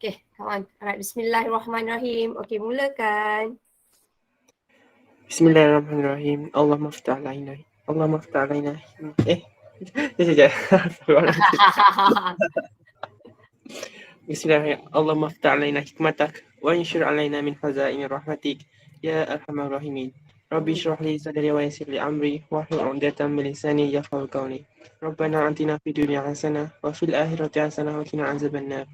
Okay, come on. Alright, bismillahirrahmanirrahim. Okay, mulakan. Bismillahirrahmanirrahim. Allahumma ftah alaina. Allahumma ftah alaina. Sekejap. Astagfirullahaladzim. Bismillahirrahmanirrahim. Allahumma ftah alaina hikmatak wa anshur alaina min khazaini rahmatik ya arhamar rahimin. Rabbi shrah li sadri wa yassir li amri wahlul 'uqdatam min lisani yafqahu qawli. Rabbana atina fid dunya hasanah wa fil akhirati hasanah wa qina azabannar.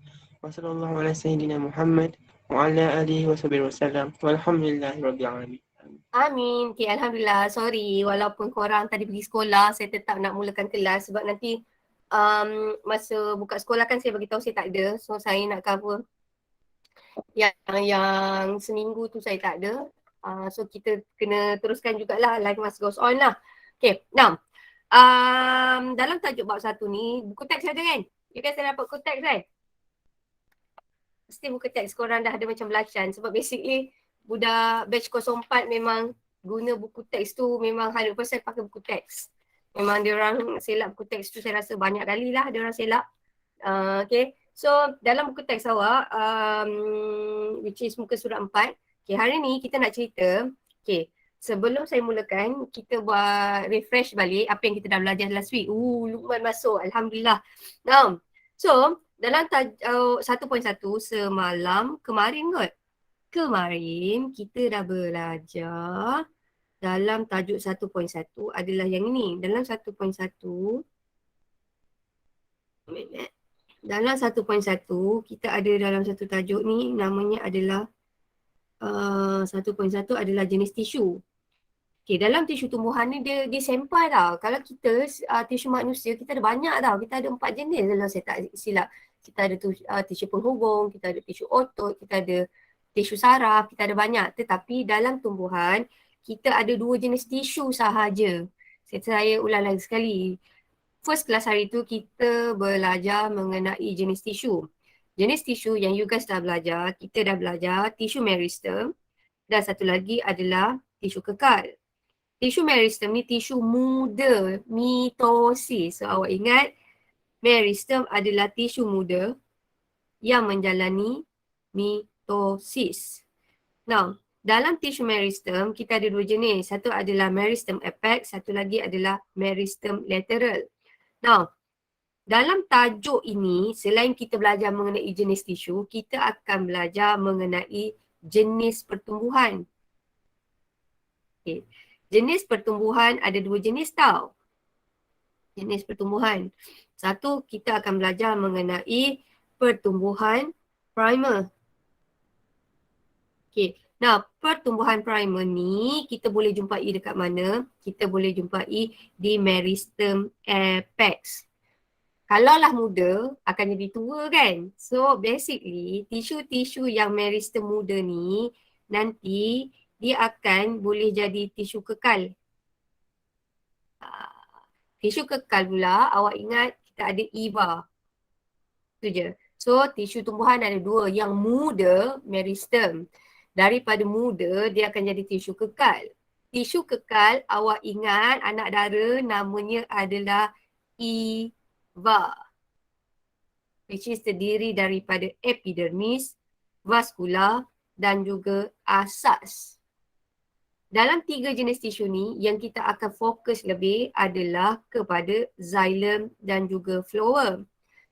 Wa sallallahu ala sayyidina Muhammad wa ala alihi wa sahbihi wasallam. Walhamdulillahi rabbil alamin. Amin. Okay, Alhamdulillah. Sorry, walaupun korang tadi pergi sekolah, saya tetap nak mulakan kelas sebab nanti masa buka sekolah kan saya beritahu saya tak ada. So, saya nak cover yang seminggu tu saya tak ada. So, kita kena teruskan jugalah. Life must goes on lah. Okay, now. Dalam tajuk bab 1 ni, buku teks ada kan? You guys dah dapat buku teks kan? Mesti buku teks korang dah ada macam belacan sebab basically budak batch 04 memang guna buku teks tu memang 100% pakai buku teks. Memang dia orang selap buku teks tu saya rasa banyak kali lah dia orang selap. Okay. So dalam buku teks awak which is muka surat 4. Okay, hari ni kita nak cerita. Okay, sebelum saya mulakan kita buat refresh balik apa yang kita dah belajar last week. Lukman masuk. Alhamdulillah. Now, so dalam 1.1 semalam kemarin kot. Kemarin kita dah belajar dalam tajuk 1.1 adalah yang ini. Dalam 1.1 kita ada dalam satu tajuk ni namanya adalah 1.1 adalah jenis tisu. Okay, dalam tisu tumbuhan ni dia sampai tau. Kalau kita tisu manusia kita ada banyak tau. Kita ada 4 jenis kalau saya tak silap. Kita ada tisu penghubung, kita ada tisu otot, kita ada tisu saraf, kita ada banyak. Tetapi dalam tumbuhan, kita ada 2 jenis tisu sahaja. Saya ulang lagi sekali. First class hari tu kita belajar mengenai jenis tisu. Jenis tisu yang you guys dah belajar, kita dah belajar tisu meristem dan satu lagi adalah tisu kekal. Tisu meristem ni tisu muda, mitosis. So awak ingat, meristem adalah tisu muda yang menjalani mitosis. Now, dalam tisu meristem kita ada 2 jenis. Satu adalah meristem apex, satu lagi adalah meristem lateral. Now, dalam tajuk ini selain kita belajar mengenai jenis tisu, kita akan belajar mengenai jenis pertumbuhan. Okay. Jenis pertumbuhan ada 2 jenis tau. Jenis pertumbuhan. Satu, kita akan belajar mengenai pertumbuhan primer. Okay. Nah, pertumbuhan primer ni kita boleh jumpai dekat mana? Kita boleh jumpai di meristem apex. Kalaulah muda, akan jadi tua kan? So, basically, tisu-tisu yang meristem muda ni nanti dia akan boleh jadi tisu kekal. Tisu kekal pula, awak ingat kita ada EVA. Itu je. So, tisu tumbuhan ada 2. Yang muda, meristem. Daripada muda, dia akan jadi tisu kekal. Tisu kekal, awak ingat anak dara namanya adalah EVA. Which is terdiri daripada epidermis, vaskula dan juga asas. Dalam 3 jenis tisu ni, yang kita akan fokus lebih adalah kepada xylem dan juga phloem.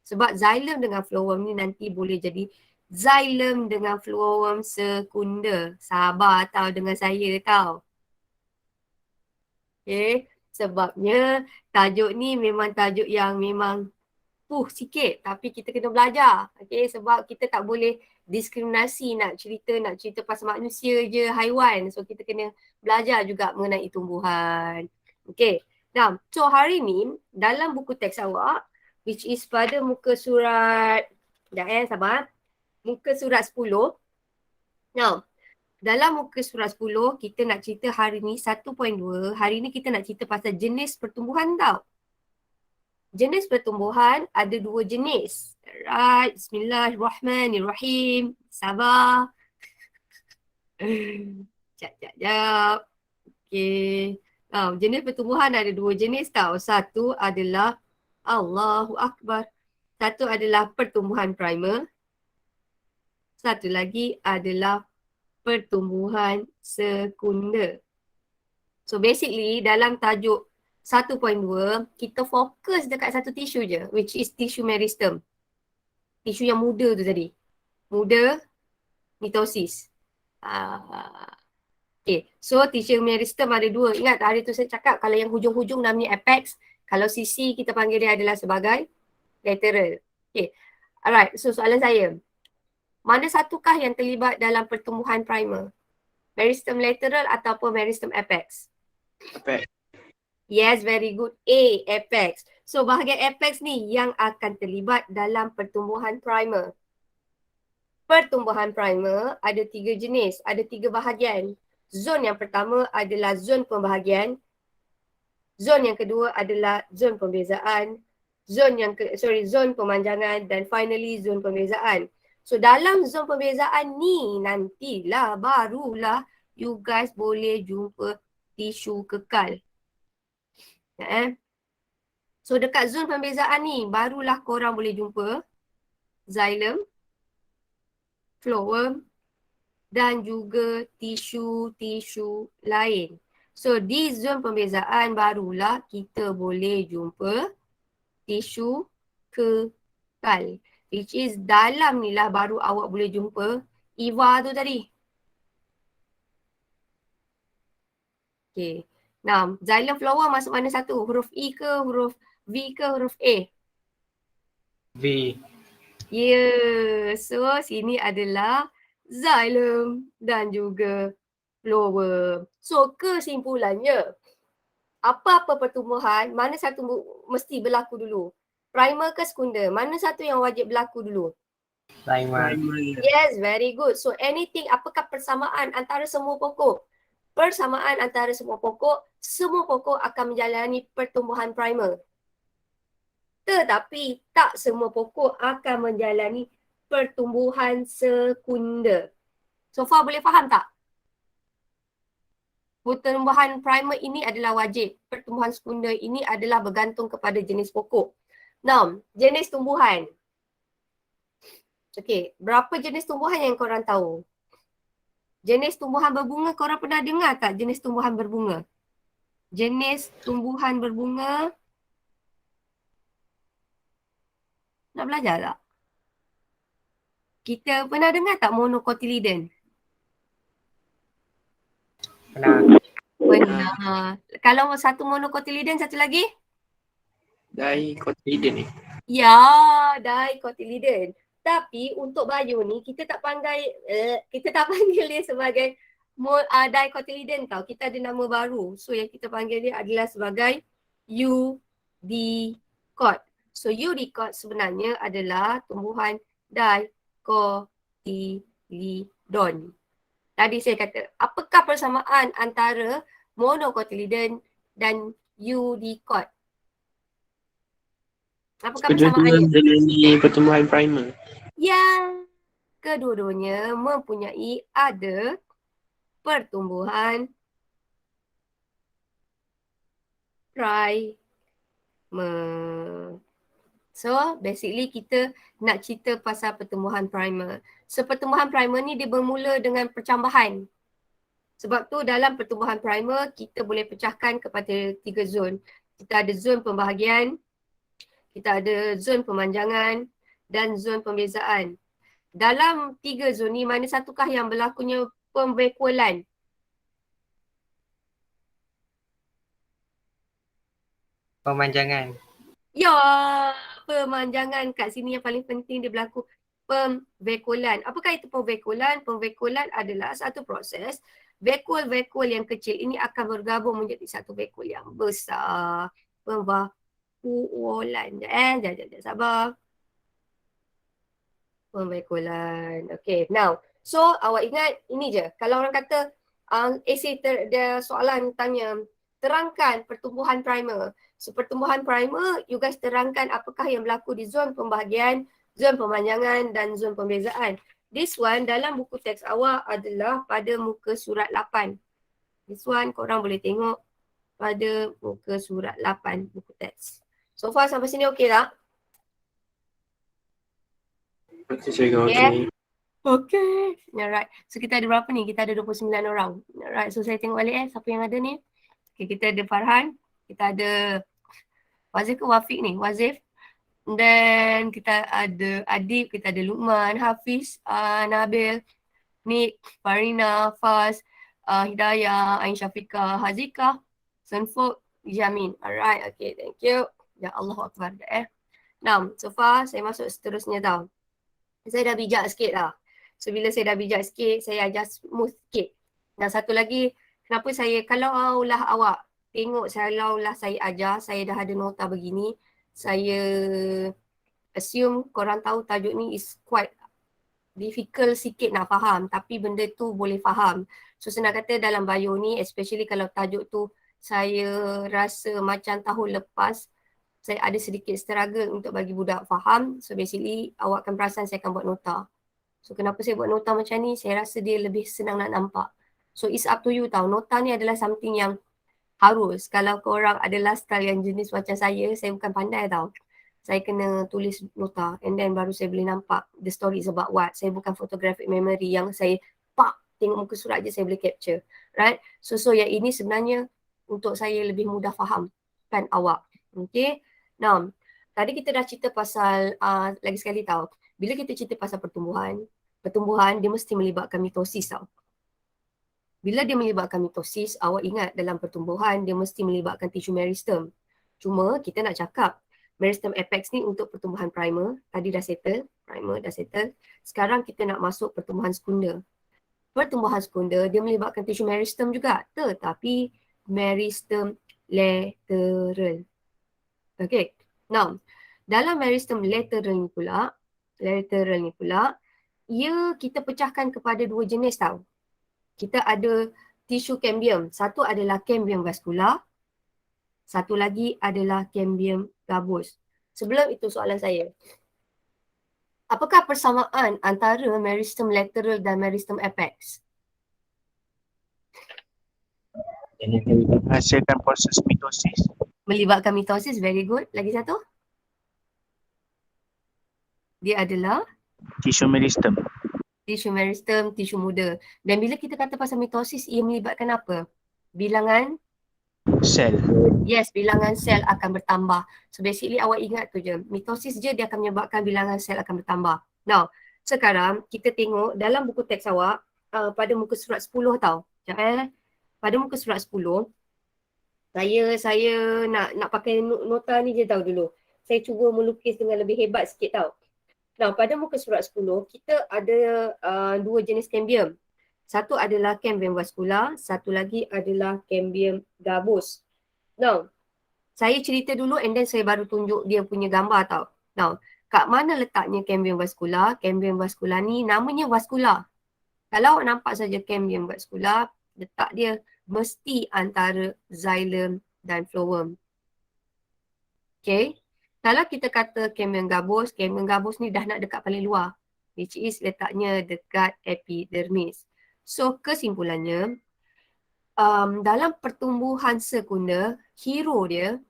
Sebab xylem dengan phloem ni nanti boleh jadi xylem dengan phloem sekunda. Sabar tau dengan saya tau. Okay, sebabnya tajuk ni memang tajuk yang memang sikit tapi kita kena belajar. Okay, sebab kita tak boleh diskriminasi nak cerita pasal manusia je, haiwan. So kita kena belajar juga mengenai tumbuhan. Okay, now so hari ni dalam buku teks awak which is pada muka surat, sabar. Muka surat 10. Now, dalam muka surat 10 kita nak cerita hari ni 1.2. Hari ni kita nak cerita pasal jenis pertumbuhan tau. Jenis pertumbuhan ada 2 jenis. Alright, bismillahirrahmanirrahim. Sabar. Jap. Okay. Jenis pertumbuhan ada 2 jenis tau. Satu adalah Allahu Akbar. Satu adalah pertumbuhan primer. Satu lagi adalah pertumbuhan sekunder. So basically dalam tajuk 1.2 kita fokus dekat satu tisu je, which is tisu meristem. Tisu yang muda tu tadi. Muda, mitosis. Okay, so tisu meristem ada dua. Ingat hari tu saya cakap kalau yang hujung-hujung namanya apex, kalau sisi kita panggil dia adalah sebagai lateral. Okay, alright. So soalan saya, mana satukah yang terlibat dalam pertumbuhan primer? Meristem lateral ataupun meristem apex? Apex. Yes, very good. A, apex. So bahagian apex ni yang akan terlibat dalam pertumbuhan primer. Pertumbuhan primer ada 3 jenis, ada 3 bahagian. Zon yang pertama adalah zon pembahagian. Zon yang kedua adalah zon pembezaan. Zon pemanjangan dan finally zon pembezaan. So dalam zon pembezaan ni nantilah barulah you guys boleh jumpa tisu kekal. So dekat zon pembezaan ni barulah korang boleh jumpa xylem, phloem dan juga tisu-tisu lain. So di zon pembezaan barulah kita boleh jumpa tisu kekal. Which is dalam ni lah baru awak boleh jumpa EVA tu tadi. Okay. Nah, xylem phloem masuk mana satu? Huruf E ke, huruf V ke, huruf A? V. Yeah. So sini adalah xylem dan juga phloem. So kesimpulannya, apa-apa pertumbuhan, mana satu mesti berlaku dulu? Primer ke sekunder? Mana satu yang wajib berlaku dulu? Primer. Yes, very good. So anything, apakah persamaan antara semua pokok? Persamaan antara semua pokok akan menjalani pertumbuhan primer. Tetapi tak semua pokok akan menjalani pertumbuhan sekunder. So far boleh faham tak? Pertumbuhan primer ini adalah wajib. Pertumbuhan sekunder ini adalah bergantung kepada jenis pokok. Now, jenis tumbuhan. Okey, berapa jenis tumbuhan yang korang tahu? Jenis tumbuhan berbunga, korang pernah dengar tak jenis tumbuhan berbunga? Jenis tumbuhan berbunga. Nak belajar tak? Kita pernah dengar tak monocotyledon? Pernah. Pernah. Kalau satu monocotyledon, satu lagi? Dicotyledon ni. Ya, dicotyledon. Tapi untuk bio ni kita tak panggil dia sebagai dicotyledon tau. Kita ada nama baru. So yang kita panggil dia adalah sebagai eudicot. So eudicot sebenarnya adalah tumbuhan dicotyledon. Tadi saya kata, apakah persamaan antara monocotyledon dan eudicot? Apakah persamaannya? Kedua-duanya pertumbuhan primer. Yang kedua-duanya mempunyai ada pertumbuhan primer. So basically kita nak cerita pasal pertumbuhan primer. So pertumbuhan primer ni dia bermula dengan percambahan. Sebab tu dalam pertumbuhan primer kita boleh pecahkan kepada 3 zon. Kita ada zon pembahagian, kita ada zon pemanjangan dan zon pembezaan. Dalam 3 zon ni mana satukah yang berlakunya pembekulan? Pemanjangan. Ya, pemanjangan kat sini yang paling penting dia berlaku pembekulan. Apakah itu pembekulan? Pembekulan adalah satu proses vekul-vekul yang kecil ini akan bergabung menjadi satu vekul yang besar. Pembekulan. Sekejap, sabar. Pembekulan. Okay, now. So, awak ingat ini je. Kalau orang kata essay dia soalan tanya, terangkan pertumbuhan primer. So, pertumbuhan primer, you guys terangkan apakah yang berlaku di zon pembahagian, zon pemanjangan dan zon pembezaan. This one dalam buku teks awak adalah pada muka surat 8. This one korang boleh tengok pada muka surat 8 buku teks. So far sampai sini okey tak? Okay, cikgu. Okay. Okay. Alright. So kita ada berapa ni? Kita ada 29 orang. Alright. So saya tengok balik siapa yang ada ni. Okay, kita ada Farhan. Kita ada Wazif ke Wafiq ni? Wazif. Dan kita ada Adib, kita ada Luqman, Hafiz, Nabil, Nick, Farina, Faz, Hidayah, Ain Syafiqah, Hazika, Sunfuk, Jamin. Alright, okay, thank you. Ya Allah Akbar. Nah, so far saya masuk seterusnya tau. Saya dah bijak sikit lah. So bila saya dah bijak sikit, saya ajar smooth sikit. Dan satu lagi, kenapa saya, kalau lah awak tengok kalau lah saya ajar, saya dah ada nota begini, saya assume korang tahu tajuk ni is quite difficult sikit nak faham, tapi benda tu boleh faham. So senang kata dalam bio ni, especially kalau tajuk tu saya rasa macam tahun lepas, saya ada sedikit struggle untuk bagi budak faham. So basically awak akan perasan saya akan buat nota. So kenapa saya buat nota macam ni, saya rasa dia lebih senang nak nampak. So it's up to you tau, nota ni adalah something yang harus. Kalau korang adalah style yang jenis macam saya bukan pandai tau. Saya kena tulis nota and then baru saya boleh nampak the story is about what. Saya bukan photographic memory yang saya tengok muka surat je saya boleh capture. Right? So yang ini sebenarnya untuk saya lebih mudah faham kan awak. Okay. Now, tadi kita dah cerita pasal, lagi sekali tau, bila kita cerita pasal pertumbuhan dia mesti melibatkan mitosis tau. Bila dia melibatkan mitosis, awak ingat dalam pertumbuhan dia mesti melibatkan tisu meristem. Cuma kita nak cakap, meristem apex ni untuk pertumbuhan primer, tadi dah settle, primer dah settle. Sekarang kita nak masuk pertumbuhan sekunder. Pertumbuhan sekunder dia melibatkan tisu meristem juga, tetapi meristem lateral. Okay, now dalam meristem lateral ni pula, kita pecahkan kepada dua jenis tau. Kita ada tisu cambium. Satu adalah cambium vascular, satu lagi adalah cambium gabus. Sebelum itu soalan saya, apakah persamaan antara meristem lateral dan meristem apex? Ini menghasilkan proses mitosis. Melibatkan mitosis, very good. Lagi satu? Dia adalah Tisu meristem. tisu meristem, tisu muda. Dan bila kita kata pasal mitosis, ia melibatkan apa? Bilangan? Sel. Yes, bilangan sel akan bertambah. So basically awak ingat tu je. Mitosis je dia akan menyebabkan bilangan sel akan bertambah. Now, sekarang kita tengok dalam buku teks awak, pada muka surat 10 tau. Sekejap Pada muka surat 10, saya nak pakai nota ni je tau dulu. Saya cuba melukis dengan lebih hebat sikit tau. Nah, pada muka surat 10, kita ada dua jenis cambium. Satu adalah cambium vascular, satu lagi adalah cambium gabus. Now, saya cerita dulu and then saya baru tunjuk dia punya gambar tau. Now, kat mana letaknya cambium vascular? Cambium vascular ni namanya vascular. Kalau awak nampak saja cambium vascular, letak dia mesti antara xylem dan phloem. Okay. Kalau kita kata cambium gabus ni dah nak dekat paling luar, which is letaknya dekat epidermis. So kesimpulannya, dalam pertumbuhan sekunder, hero dia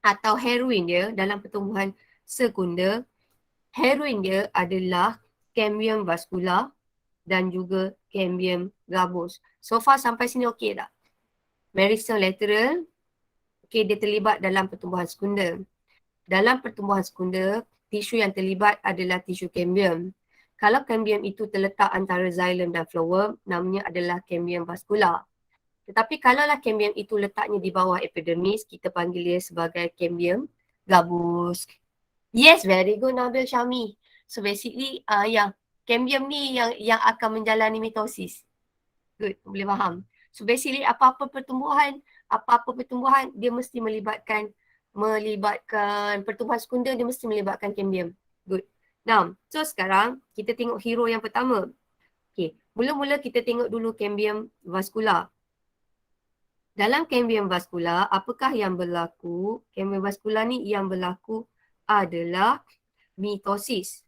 atau heroin dia dalam pertumbuhan sekunder, heroin dia adalah cambium vascular dan juga cambium gabus. So far sampai sini okey tak? Meristem lateral, okey, dia terlibat dalam pertumbuhan sekunder. Dalam pertumbuhan sekunder, tisu yang terlibat adalah tisu cambium. Kalau cambium itu terletak antara xylem dan phloem, namanya adalah cambium vascular. Tetapi kalaulah cambium itu letaknya di bawah epidermis, kita panggil dia sebagai cambium gabus. Yes, very good Nabil Syami. So basically, cambium ni yang akan menjalani mitosis. Good, boleh faham. So basically, apa-apa pertumbuhan, dia mesti melibatkan pertumbuhan sekunder, dia mesti melibatkan cambium. Good. Now, so sekarang kita tengok hero yang pertama. Okay, mula-mula kita tengok dulu cambium vascular. Dalam cambium vascular, apakah yang berlaku? Cambium vascular ni yang berlaku adalah mitosis.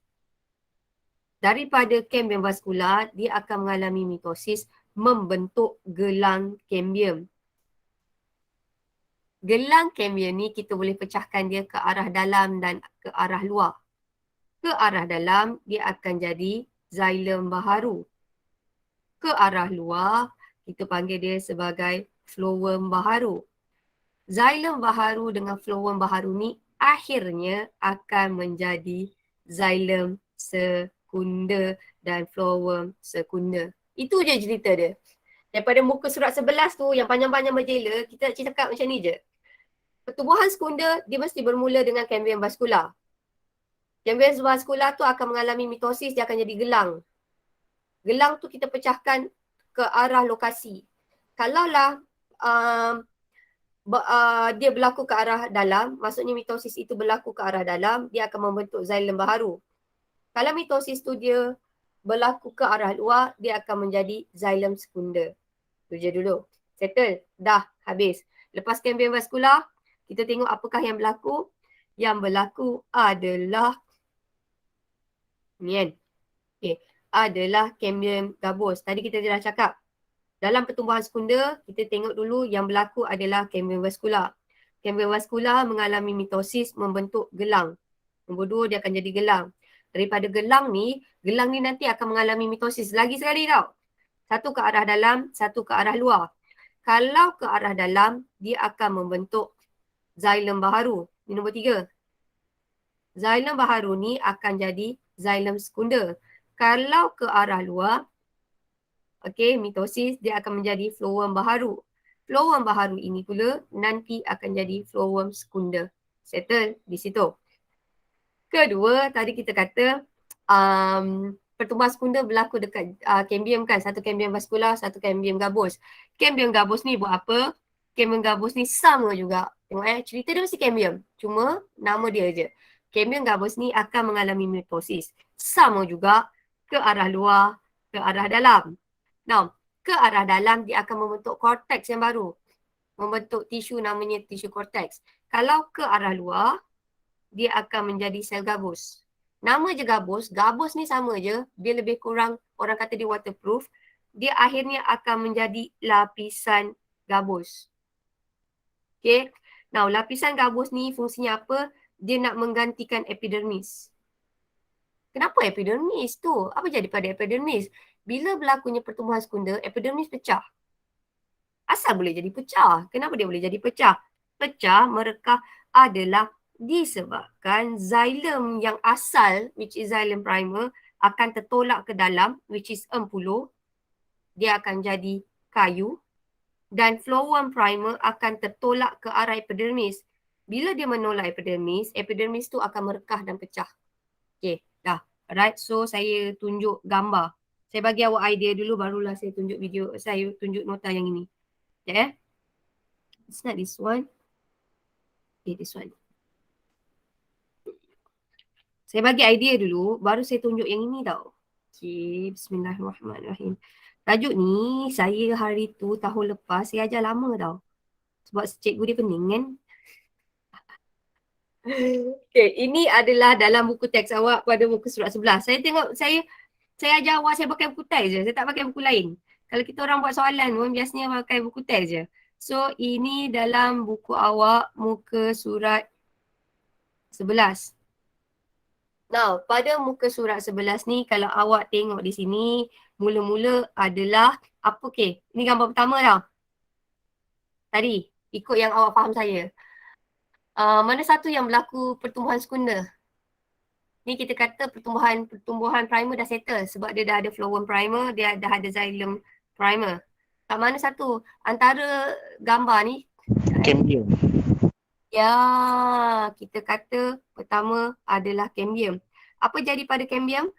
Daripada cambium vascular, dia akan mengalami mitosis membentuk gelang cambium. Gelang cambium ni kita boleh pecahkan dia ke arah dalam dan ke arah luar. Ke arah dalam dia akan jadi xilem baharu. Ke arah luar, kita panggil dia sebagai phloem baharu. Xilem baharu dengan phloem baharu ni akhirnya akan menjadi xilem sekunder dan phloem sekunder. Itu je cerita dia. Daripada muka surat 11 tu yang panjang-panjang berjela, kita nak cakap macam ni je. Pertumbuhan sekunder dia mesti bermula dengan kambium vaskular. Kambium vaskular tu akan mengalami mitosis, dia akan jadi gelang. Gelang tu kita pecahkan ke arah lokasi. Kalaulah dia berlaku ke arah dalam, maksudnya mitosis itu berlaku ke arah dalam, dia akan membentuk xilem baharu. Kalau mitosis tu dia berlaku ke arah luar, dia akan menjadi xilem sekunder. Tu je dulu. Settle. Dah. Habis. Lepas kambium vaskular, kita tengok apakah yang berlaku. Yang berlaku adalah ni kan. Okay. Adalah kambium gabus. Tadi kita dah cakap. Dalam pertumbuhan sekunder, kita tengok dulu yang berlaku adalah kambium vaskular. Kambium vaskular mengalami mitosis membentuk gelang. Nombor 2 dia akan jadi gelang. Daripada gelang ni nanti akan mengalami mitosis lagi sekali tau. Satu ke arah dalam, satu ke arah luar. Kalau ke arah dalam, dia akan membentuk xilem baharu. Ini nombor 3. Xilem baharu ni akan jadi xilem sekunder. Kalau ke arah luar, okey, mitosis dia akan menjadi phloem baharu. Phloem baharu ini pula nanti akan jadi phloem sekunder. Settle di situ. Kedua, tadi kita kata pertumbuhan sekunder berlaku dekat kambium kan. Satu kambium vaskular, satu kambium gabus. Kambium gabus ni buat apa? Kambium gabus ni sama juga. Tengok cerita dia mesti kambium. Cuma nama dia je. Kambium gabus ni akan mengalami mitosis. Sama juga ke arah luar, ke arah dalam. Now, ke arah dalam dia akan membentuk korteks yang baru. Membentuk tisu namanya tisu korteks. Kalau ke arah luar, dia akan menjadi sel gabus. Nama je gabus, gabus ni sama je. Dia lebih kurang, orang kata dia waterproof. Dia akhirnya akan menjadi lapisan gabus. Okay. Now, lapisan gabus ni fungsinya apa? Dia nak menggantikan epidermis. Kenapa epidermis tu? Apa jadi pada epidermis? Bila berlakunya pertumbuhan sekunder, epidermis pecah. Asal boleh jadi pecah? Kenapa dia boleh jadi pecah? Pecah merekah adalah disebabkan xilem yang asal, which is xilem primer, akan tertolak ke dalam, which is empulo. Dia akan jadi kayu. Dan phloem primer akan tertolak ke arah epidermis. Bila dia menolak epidermis, epidermis tu akan merekah dan pecah. Okay, dah. Alright, so saya tunjuk gambar. Saya bagi awak idea dulu, barulah saya tunjuk video, saya tunjuk nota yang ini. Okay, it's not this one. Okay, this one. Saya bagi idea dulu, baru saya tunjuk yang ini tau. Okay, bismillahirrahmanirrahim. Tajuk ni, saya hari tu tahun lepas, saya ajar lama tau. Sebab cikgu dia pening kan. Okay, ini adalah dalam buku teks awak pada muka surat 11. Saya tengok, saya ajar awak, saya pakai buku teks je. Saya tak pakai buku lain. Kalau kita orang buat soalan pun biasanya pakai buku teks je. So, ini dalam buku awak muka surat 11. Now, pada muka surat 11 ni, kalau awak tengok di sini, mula-mula adalah apa? Okay, ni gambar pertama tau. Tadi, ikut yang awak faham saya. Mana satu yang berlaku pertumbuhan sekunder? Ni kita kata pertumbuhan primer dah settle sebab dia dah ada phloem primer, dia dah ada xilem primer. Kat mana satu? Antara gambar ni. Kambium. Ya, kita kata pertama adalah kambium. Apa jadi pada kambium?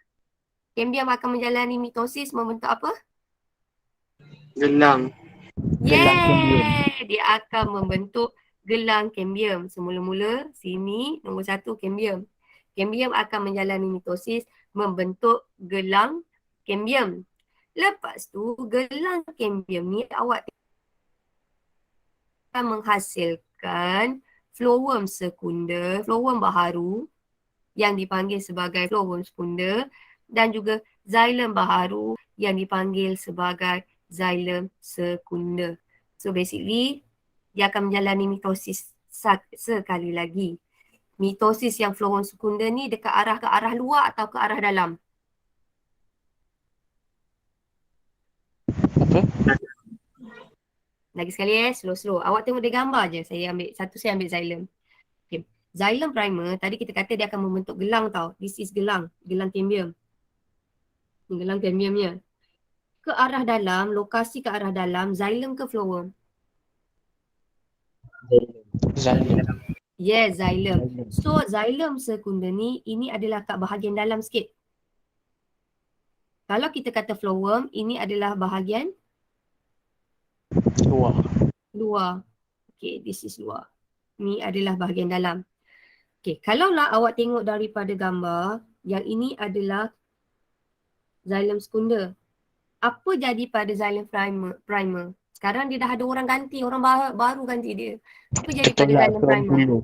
Kambium akan menjalani mitosis membentuk apa? Gelang. Yeay! Dia akan membentuk gelang kambium. Semula-mula sini nombor 1 kambium. Kambium akan menjalani mitosis membentuk gelang kambium. Lepas tu gelang kambium ni awak akan menghasilkan phloem sekunder, phloem baharu yang dipanggil sebagai phloem sekunder dan juga xilem baharu yang dipanggil sebagai xilem sekunder. So basically dia akan menjalani mitosis sekali lagi. Mitosis yang phloem sekunder ni dekat arah ke arah luar atau ke arah dalam? Lagi sekali slow-slow. Awak tengok dia gambar je. Saya ambil xylem. Okay. Xylem primer, tadi kita kata dia akan membentuk gelang tau. This is gelang cambium. Ni gelang cambiumnya. Ke arah dalam, lokasi ke arah dalam, xylem ke phloem? Xylem. Yes, xylem. So, xylem sekunder ni, ini adalah kat bahagian dalam sikit. Kalau kita kata phloem, ini adalah bahagian Luar. luar. Okay, this is luar. Ni adalah bahagian dalam. Okay, kalaulah awak tengok daripada gambar, yang ini adalah xylem sekunder. Apa jadi pada xylem primer? Sekarang dia dah ada orang ganti, orang baru ganti dia. Apa jadi pada Tertolak xylem ke primer? Empulu.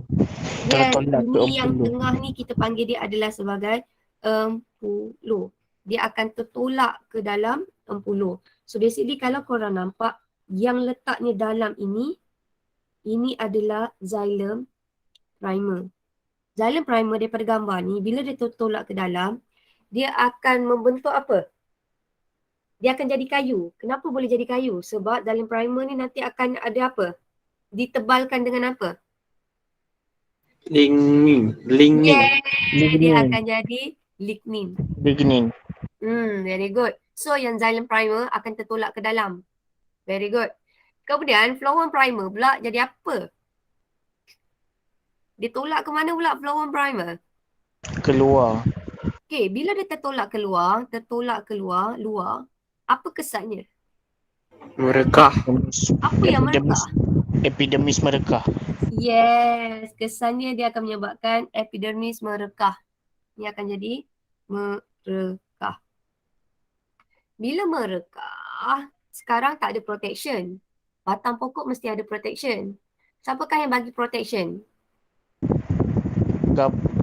Yes, Tertolak ke ini yang Empulu. tengah ni kita panggil dia adalah sebagai empuluh. Dia akan tertolak ke dalam empuluh. So basically kalau korang nampak yang letaknya dalam ini adalah xylem primer. Xylem primer daripada gambar ni, bila dia tertolak ke dalam, dia akan membentuk apa? Dia akan jadi kayu. Kenapa boleh jadi kayu? Sebab xylem primer ni nanti akan ada apa? Ditebalkan dengan apa? Lignin. Yeah, dia Lignin. akan jadi lignin. Lignin. Very good. So yang xylem primer akan tertolak ke dalam. Very good. Kemudian phloem primer pula jadi apa? Dia tolak ke mana pula phloem primer? Keluar. Okay, bila dia tertolak keluar, luar, apa kesannya? Merekah. Apa yang merekah? Epidermis merekah. Yes, kesannya dia akan menyebabkan epidermis merekah. Ini akan jadi merekah. Bila merekah, sekarang tak ada protection. Batang pokok mesti ada protection. Siapakah yang bagi protection?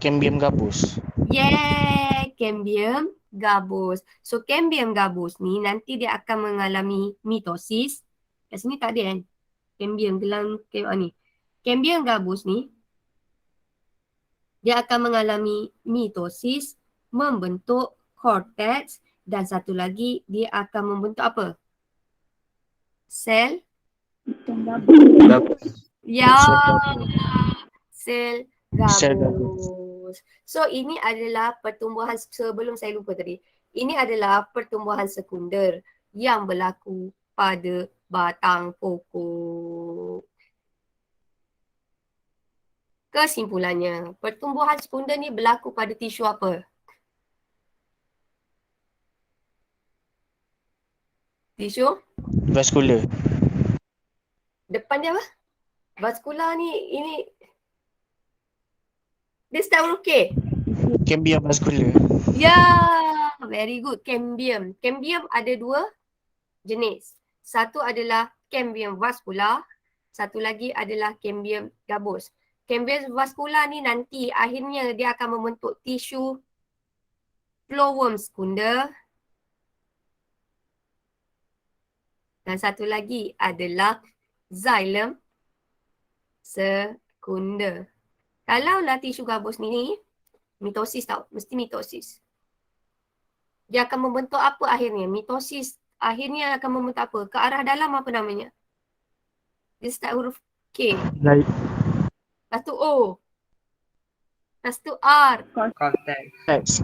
Cambium gabus. Yeah, cambium gabus. So cambium gabus ni nanti dia akan mengalami mitosis. Kat sini tak ada kan? Cambium gelang ni. Cambium gabus ni dia akan mengalami mitosis, membentuk cortex dan satu lagi dia akan membentuk apa? Sel? Ya, sel Sel gabus. So ini adalah pertumbuhan, sebelum saya lupa tadi. Ini adalah pertumbuhan sekunder yang berlaku pada batang pokok. Kesimpulannya, pertumbuhan sekunder ni berlaku pada tisu apa? Tisu? Vaskular. Depan dia apa? Vaskular ni, ini dia start huruf K. Cambium vaskular. Ya, very good. Cambium. Cambium ada dua jenis. Satu adalah cambium vascular, satu lagi adalah cambium gabus. Cambium vascular ni nanti akhirnya dia akan membentuk tisu phloem sekunder. Dan satu lagi adalah xylem sekunder. Kalaulah tisu gabus ni, mitosis tau, mesti mitosis. Dia akan membentuk apa akhirnya? Mitosis akhirnya akan membentuk apa? Ke arah dalam apa namanya? Dia start huruf K. Lepas tu O. Lepas tu R. Konteks.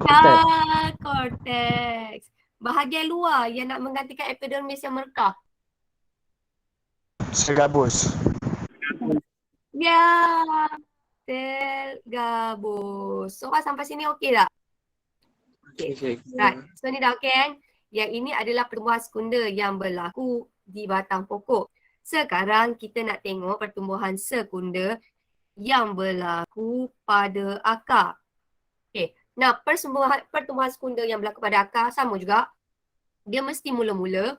Cortex. Bahagian luar yang nak menggantikan epidermis yang merekah. Sel gabus. Ya. Sel gabus. So sampai sini okey tak? Okay. Right. So ni dah okey kan? Yang ini adalah pertumbuhan sekunder yang berlaku di batang pokok. Sekarang kita nak tengok pertumbuhan sekunder yang berlaku pada akar. Okey. Nah, pertumbuhan sekunder yang berlaku pada akar sama juga. Dia mesti mula-mula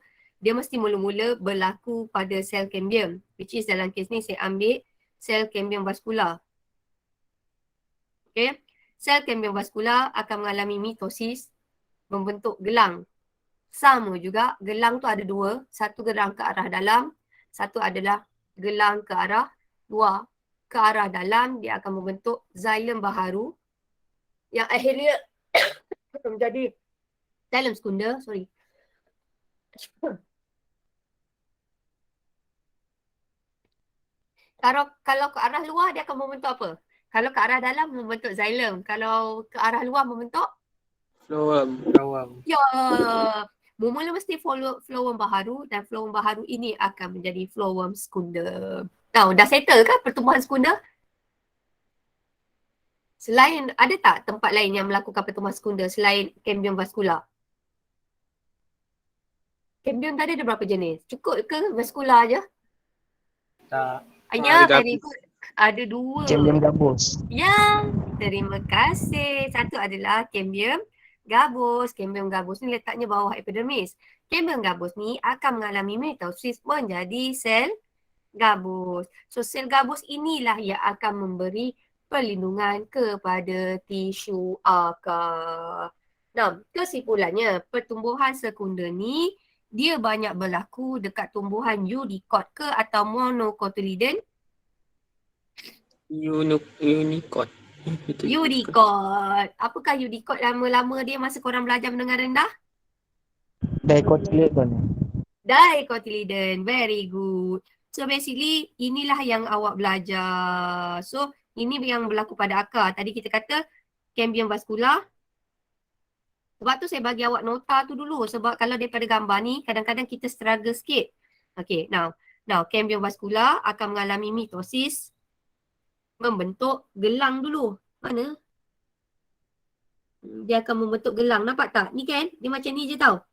berlaku pada sel cambium. Which is dalam kes ni saya ambil sel cambium vascular. Okey. Sel cambium vascular akan mengalami mitosis, membentuk gelang. Sama juga, gelang tu ada dua. Satu gelang ke arah dalam, satu adalah gelang ke arah luar. Ke arah dalam, dia akan membentuk xylem baharu yang akhirnya menjadi xylem sekunder. Kalau ke arah luar dia akan membentuk apa? Kalau ke arah dalam membentuk xylem. Kalau ke arah luar membentuk Flowem. ya, mula mesti phloem baharu dan phloem baharu ini akan menjadi phloem secundum. Tahu dah settle kan pertumbuhan sekunda? Selain, ada tak tempat lain yang melakukan pertumbuhan sekunda selain cambium vascular? Cambium tadi ada berapa jenis? Cukup ke vascular je? Tak. Ya, ada very gabus. good. Ada dua. Cambium gabus. Ya, terima kasih. Satu adalah cambium gabus. Cambium gabus ni letaknya bawah epidermis. Cambium gabus ni akan mengalami mitosis menjadi sel gabus. So, sel gabus inilah yang akan memberi perlindungan kepada tisu akar. Nah, kesimpulannya, pertumbuhan sekunda ni dia banyak berlaku dekat tumbuhan eudicote ke atau monocotyledon? Unicode. Itu Eudicote. Apakah eudicote lama-lama dia masa korang belajar mendengar rendah? Dicotyledon. Dicotyledon. Very good. So basically inilah yang awak belajar. So ini yang berlaku pada akar. Tadi kita kata cambium vascular. Sebab tu saya bagi awak nota tu dulu. Sebab kalau daripada gambar ni kadang-kadang kita struggle sikit. Okay, now cambium vascular akan mengalami mitosis membentuk gelang dulu. Mana? Dia akan membentuk gelang. Nampak tak? Ni kan? Dia macam ni je tau.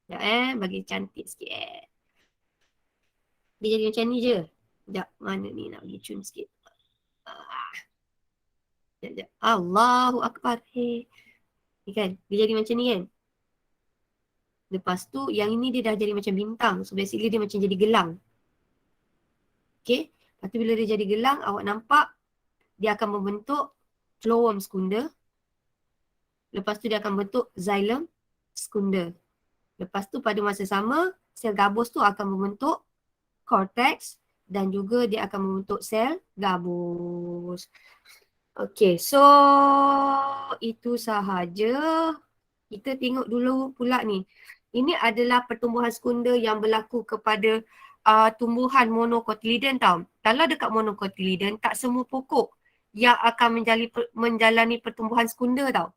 Sekejap bagi cantik sikit Dia jadi macam ni je. Sekejap, mana ni nak bagi cun sikit. Sekejap. Allahu Akbar. Hey. Ni kan? Dia jadi macam ni kan? Lepas tu yang ini dia dah jadi macam bintang. So basically dia macam jadi gelang. Okay. Lepas tu bila dia jadi gelang, awak nampak dia akan membentuk phloem secunda. Lepas tu dia akan bentuk xylem secunda. Lepas tu pada masa sama, sel gabus tu akan membentuk cortex dan juga dia akan membentuk sel gabus. Okay, so itu sahaja. Kita tengok dulu pula ni. Ini adalah pertumbuhan sekunda yang berlaku kepada tumbuhan monocotyledon tau. Kalau dekat monocotyledon, tak semua pokok yang akan menjalani pertumbuhan sekunda tau.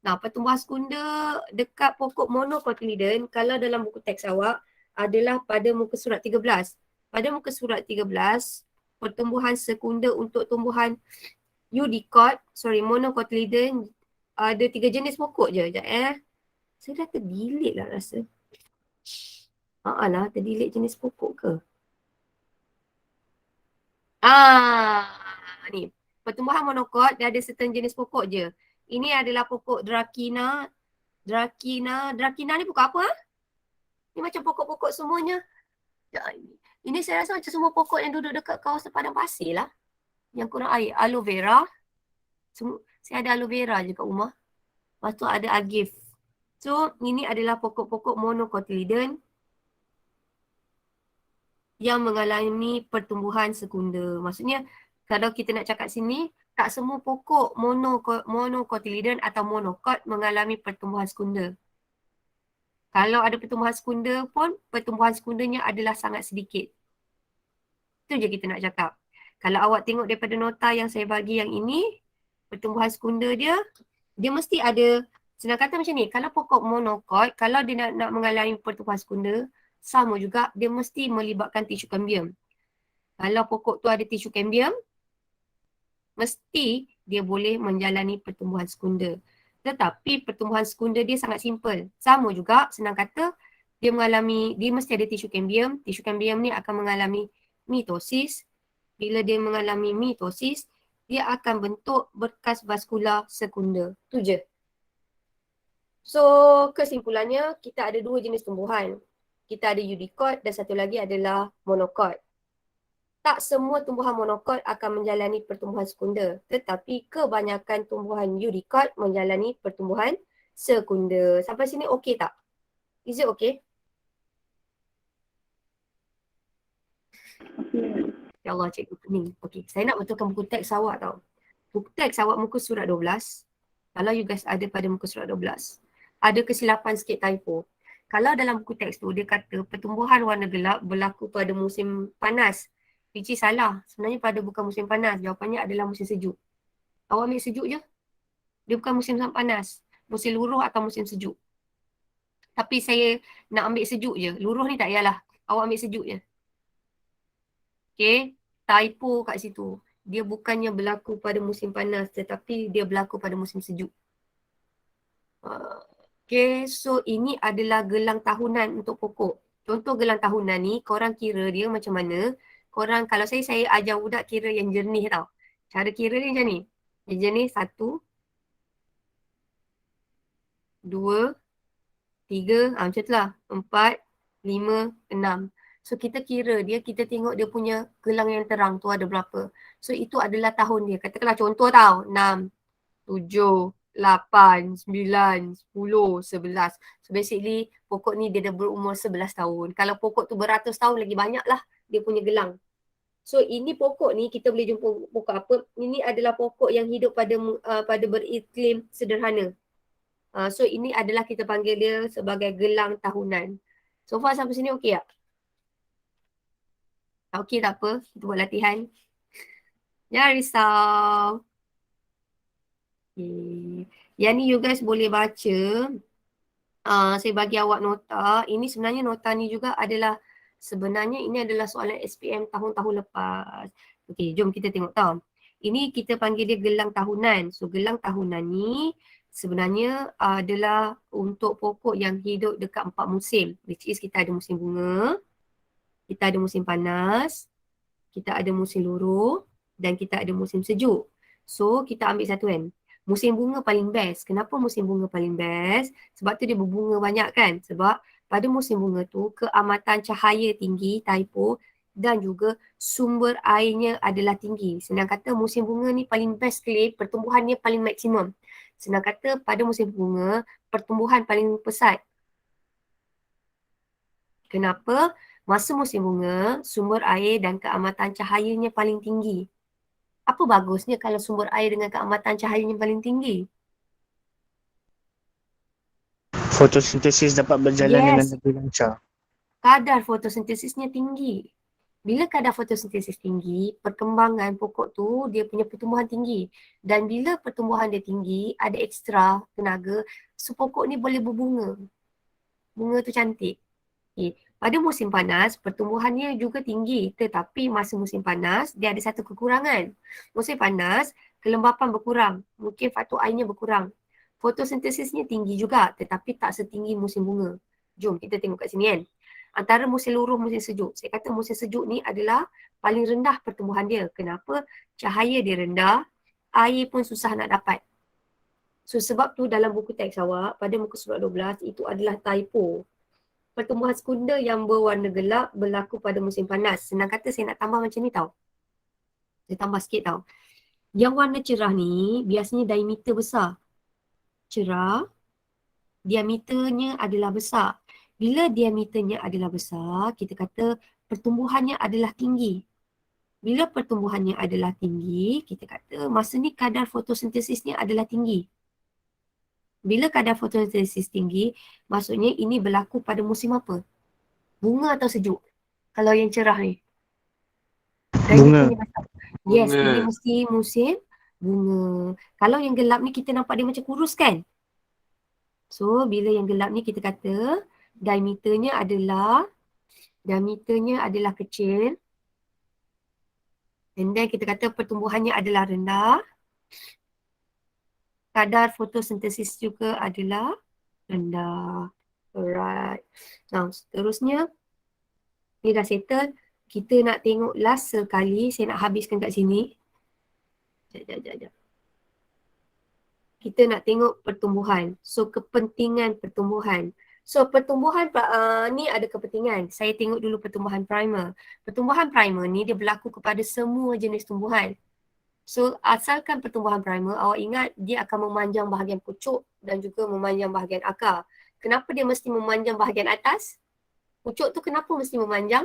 Nah, pertumbuhan sekunda dekat pokok monocotyledon, kalau dalam buku teks awak, adalah pada muka surat 13. Pada muka surat 13, pertumbuhan sekunda untuk tumbuhan monocotyledon ada 3 jenis pokok je. Sekejap Saya dah terdelete lah rasa. Lah, terdelete jenis pokok ke? Ni. Pertumbuhan monokot dia ada certain jenis pokok je. Ini adalah pokok Dracina. Dracina ni pokok apa? Ni macam pokok-pokok semuanya. Ini saya rasa macam semua pokok yang duduk dekat kawasan padang pasir lah. Yang kurang air. Aloe vera. Saya ada aloe vera je kat rumah. Lepas tu ada agave. So, ini adalah pokok-pokok monocotyledon yang mengalami pertumbuhan sekunda. Maksudnya, kalau kita nak cakap sini, tak semua pokok monocotyledon atau monocot mengalami pertumbuhan sekunda. Kalau ada pertumbuhan sekunda pun, pertumbuhan sekundanya adalah sangat sedikit. Itu je kita nak cakap. Kalau awak tengok daripada nota yang saya bagi yang ini, pertumbuhan sekunda dia mesti ada, senang kata macam ni, kalau pokok monocot, kalau dia nak mengalami pertumbuhan sekunda, sama juga dia mesti melibatkan tisu cambium. Kalau pokok tu ada tisu cambium, mesti dia boleh menjalani pertumbuhan sekunda. Tetapi pertumbuhan sekunda dia sangat simple. Sama juga, senang kata, dia mesti ada tisu cambium. Tisu cambium ni akan mengalami mitosis. Bila dia mengalami mitosis, dia akan bentuk berkas vaskular sekunda. Tu je. So, kesimpulannya, kita ada 2 jenis tumbuhan. Kita ada eudicote dan satu lagi adalah monocot. Tak semua tumbuhan monocot akan menjalani pertumbuhan sekunda. Tetapi kebanyakan tumbuhan eudicote menjalani pertumbuhan sekunda. Sampai sini okey tak? Is it okay? Ya Allah, cikgu pening. Okey, saya nak betulkan buku teks awak tau. Buku teks awak muka surat 12. Kalau you guys ada pada muka surat 12. Ada kesilapan sikit typo. Kalau dalam buku teks tu dia kata pertumbuhan warna gelap berlaku pada musim panas. Which is salah. Sebenarnya pada bukan musim panas. Jawapannya adalah musim sejuk. Awak ambil sejuk je. Dia bukan musim panas. Musim luruh atau musim sejuk. Tapi saya nak ambil sejuk je. Luruh ni tak payahlah. Awak ambil sejuk je. Okay. Typo kat situ. Dia bukannya berlaku pada musim panas tetapi dia berlaku pada musim sejuk. Okay. So ini adalah gelang tahunan untuk pokok. Contoh gelang tahunan ni korang kira dia macam mana. Korang kalau saya ajar budak kira yang jernih tau. Cara kira dia macam ni. Yang jernih 1, 2, 3, macam tu lah. 4, 5, 6. So kita kira dia, kita tengok dia punya gelang yang terang tu ada berapa. So itu adalah tahun dia. Katakanlah contoh tau. 6, 7, 8, 9, 10, 11. So basically pokok ni dia dah berumur 11 tahun. Kalau pokok tu beratus tahun lagi banyak lah dia punya gelang. So ini pokok ni kita boleh jumpa pokok apa. Ini adalah pokok yang hidup pada beriklim sederhana. So ini adalah kita panggil dia sebagai gelang tahunan. So far sampai sini okey tak? Tak okey tak apa, kita buat latihan. Jangan risau. Okay. Yang ni you guys boleh baca. Saya bagi awak nota. Ini sebenarnya nota ni juga adalah, sebenarnya ini adalah soalan SPM tahun-tahun lepas. Okey, jom kita tengok tau. Ini kita panggil dia gelang tahunan. So gelang tahunan ni sebenarnya adalah untuk pokok yang hidup dekat 4 musim. Which is kita ada musim bunga, kita ada musim panas, kita ada musim luruh dan kita ada musim sejuk. So kita ambil satu kan. Musim bunga paling best. Kenapa musim bunga paling best? Sebab tu dia berbunga banyak kan. Sebab pada musim bunga tu keamatan cahaya tinggi, typo, dan juga sumber airnya adalah tinggi. Senang kata musim bunga ni paling best sekali, pertumbuhannya paling maksimum. Senang kata pada musim bunga, pertumbuhan paling pesat. Kenapa? Masa musim bunga, sumber air dan keamatan cahayanya paling tinggi. Apa bagusnya kalau sumber air dengan keamatan cahayanya paling tinggi? Fotosintesis dapat berjalan dengan Yes, lebih lancar. kadar fotosintesisnya tinggi. Bila kadar fotosintesis tinggi, perkembangan pokok tu dia punya pertumbuhan tinggi. Dan bila pertumbuhan dia tinggi, ada ekstra tenaga, so pokok ni boleh berbunga. Bunga tu cantik. Okay. Pada musim panas, pertumbuhannya juga tinggi. Tetapi masa musim panas, dia ada satu kekurangan. Musim panas, kelembapan berkurang. Mungkin faktor airnya berkurang. Fotosintesisnya tinggi juga, tetapi tak setinggi musim bunga. Jom kita tengok kat sini kan. Antara musim luruh, musim sejuk. Saya kata musim sejuk ni adalah paling rendah pertumbuhan dia. Kenapa? Cahaya dia rendah, air pun susah nak dapat. So sebab tu dalam buku teks awak, pada muka surat 12, itu adalah typo. Pertumbuhan sekunder yang berwarna gelap berlaku pada musim panas. Senang kata saya nak tambah macam ni tau. Saya tambah sikit tau. Yang warna cerah ni biasanya diameter besar. Cerah, diameternya adalah besar. Bila diameternya adalah besar, kita kata pertumbuhannya adalah tinggi. Bila pertumbuhannya adalah tinggi, kita kata masa ni kadar fotosintesisnya adalah tinggi. Bila kadar fotosintesis tinggi, maksudnya ini berlaku pada musim apa? Bunga atau sejuk? Kalau yang cerah ni. Bunga. Yes, Bunga. ini mesti musim bunga. Kalau yang gelap ni kita nampak dia macam kurus kan? So, bila yang gelap ni kita kata diameternya adalah kecil. And then kita kata pertumbuhannya adalah rendah. Kadar fotosintesis juga adalah rendah. Alright. Now, seterusnya ni dah settle. Kita nak tengok last sekali. Saya nak habiskan kat sini. Sekejap. Kita nak tengok pertumbuhan. So, kepentingan pertumbuhan. So, pertumbuhan ni ada kepentingan. Saya tengok dulu pertumbuhan primer. Pertumbuhan primer ni dia berlaku kepada semua jenis tumbuhan. So, asalkan pertumbuhan primer, awak ingat dia akan memanjang bahagian pucuk dan juga memanjang bahagian akar. Kenapa dia mesti memanjang bahagian atas? Pucuk tu kenapa mesti memanjang?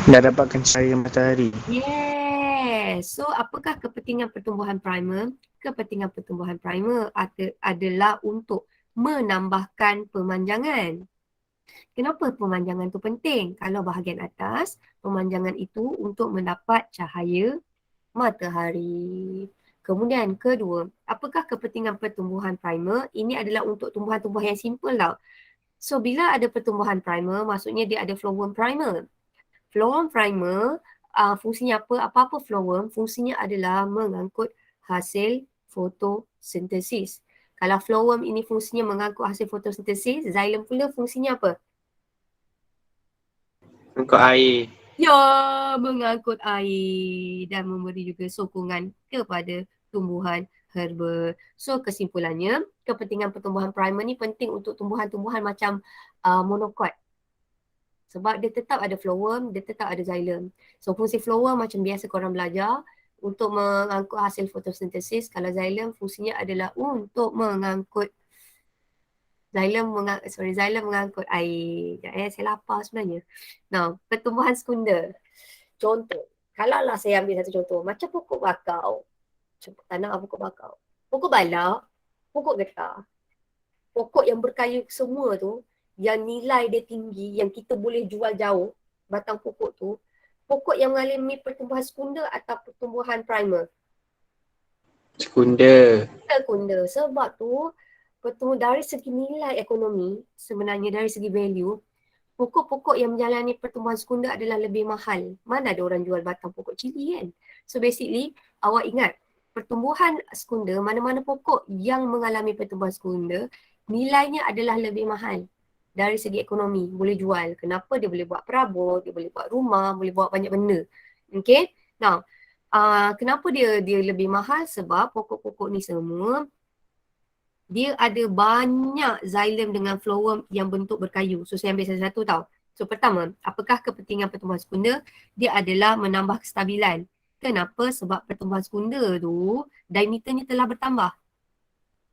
Dah dapatkan cahaya matahari. Yes. So, apakah kepentingan pertumbuhan primer? Kepentingan pertumbuhan primer adalah untuk menambahkan pemanjangan. Kenapa pemanjangan tu penting? Kalau bahagian atas, pemanjangan itu untuk mendapat cahaya matahari. Kemudian kedua, apakah kepentingan pertumbuhan primer? Ini adalah untuk tumbuhan-tumbuhan yang simple tau. So bila ada pertumbuhan primer, maksudnya dia ada flowworm primer. Flowworm primer fungsinya apa? Apa-apa flowworm fungsinya adalah mengangkut hasil fotosintesis. Kalau flowworm ini fungsinya mengangkut hasil fotosintesis, xylem pula fungsinya apa? Untuk air. Ya, mengangkut air dan memberi juga sokongan kepada tumbuhan herba. So kesimpulannya, kepentingan pertumbuhan primer ni penting untuk tumbuhan-tumbuhan macam monocot. Sebab dia tetap ada flowworm, dia tetap ada xylem. So fungsi flowworm macam biasa korang belajar untuk mengangkut hasil fotosintesis. Kalau xylem fungsinya adalah untuk mengangkut xylem mengangkut air. Saya lapar sebenarnya. Nah, pertumbuhan sekunder. Contoh, kalaulah saya ambil satu contoh, macam pokok bakau. Tanam pokok bakau. Pokok balak, pokok getah. Pokok yang berkayu semua tu, yang nilai dia tinggi, yang kita boleh jual jauh, batang pokok tu, pokok yang mengalami pertumbuhan sekunder atau pertumbuhan primer. Sekunder. Sekunder. Sebab tu, dari segi nilai ekonomi, sebenarnya dari segi value, pokok-pokok yang menjalani pertumbuhan sekunder adalah lebih mahal. Mana ada orang jual batang pokok cili kan? So basically, awak ingat, pertumbuhan sekunder, mana-mana pokok yang mengalami pertumbuhan sekunder, nilainya adalah lebih mahal dari segi ekonomi, boleh jual. Kenapa? Dia boleh buat perabot, dia boleh buat rumah, boleh buat banyak benda. Okay? Now, kenapa dia lebih mahal? Sebab pokok-pokok ni semua dia ada banyak xylem dengan flowworm yang bentuk berkayu. So saya ambil satu-satu tau. So pertama, apakah kepentingan pertumbuhan sekunder? Dia adalah menambah kestabilan. Kenapa? Sebab pertumbuhan sekunder tu diameternya telah bertambah.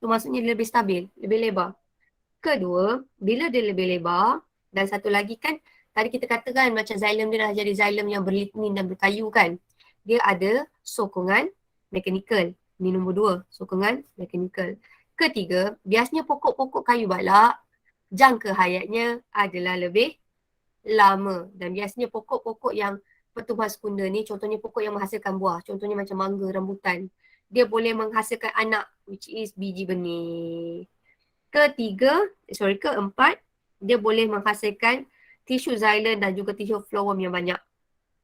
So maksudnya dia lebih stabil, lebih lebar. Kedua, bila dia lebih lebar, dan satu lagi kan, tadi kita katakan macam xylem dia dah jadi xylem yang berlignin dan berkayu kan. Dia ada sokongan mekanikal. Ini nombor 2, sokongan mekanikal. Ketiga, biasanya pokok-pokok kayu balak, jangka hayatnya adalah lebih lama. Dan biasanya pokok-pokok yang pertumbuhan sekunder ni, contohnya pokok yang menghasilkan buah. Contohnya macam mangga, rambutan. Dia boleh menghasilkan anak, which is biji benih. Keempat, dia boleh menghasilkan tisu xylem dan juga tisu phloem yang banyak.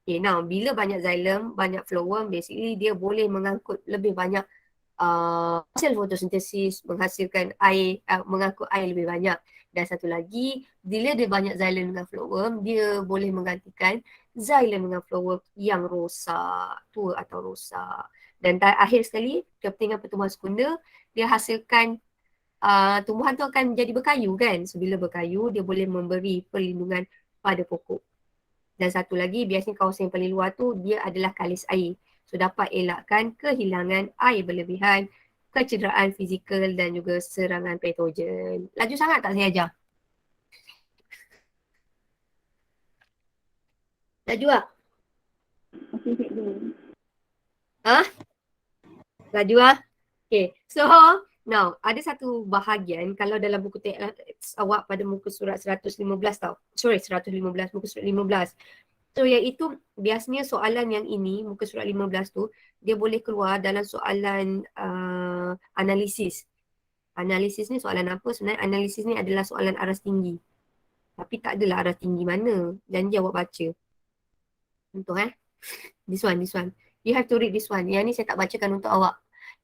Okay, now bila banyak xylem, banyak phloem, basically dia boleh mengangkut lebih banyak hasil fotosintesis, menghasilkan air, mengangkut air lebih banyak. Dan satu lagi, bila dia banyak xylem dengan phloem, dia boleh menggantikan xylem dengan phloem yang rosak, tua atau rosak. Dan akhir sekali, kepentingan pertumbuhan sekunder, dia hasilkan tumbuhan tu akan jadi berkayu kan. So bila berkayu, dia boleh memberi perlindungan pada pokok. Dan satu lagi, biasanya kawasan yang paling luar tu, dia adalah kalis air. So dapat elakkan kehilangan air berlebihan, kecederaan fizikal dan juga serangan patogen. Laju sangat tak saya ajar? Laju tak? Laju ah? Okay, so now ada satu bahagian kalau dalam buku teks awak pada muka surat 115 tau. Sorry, 115, muka surat 15. So iaitu biasanya soalan yang ini, muka surat 15 tu, dia boleh keluar dalam soalan analisis. Analisis ni soalan apa? Sebenarnya analisis ni adalah soalan aras tinggi. Tapi tak adalah aras tinggi mana. Janji awak baca. Contoh This one. You have to read this one. Yang ni saya tak bacakan untuk awak.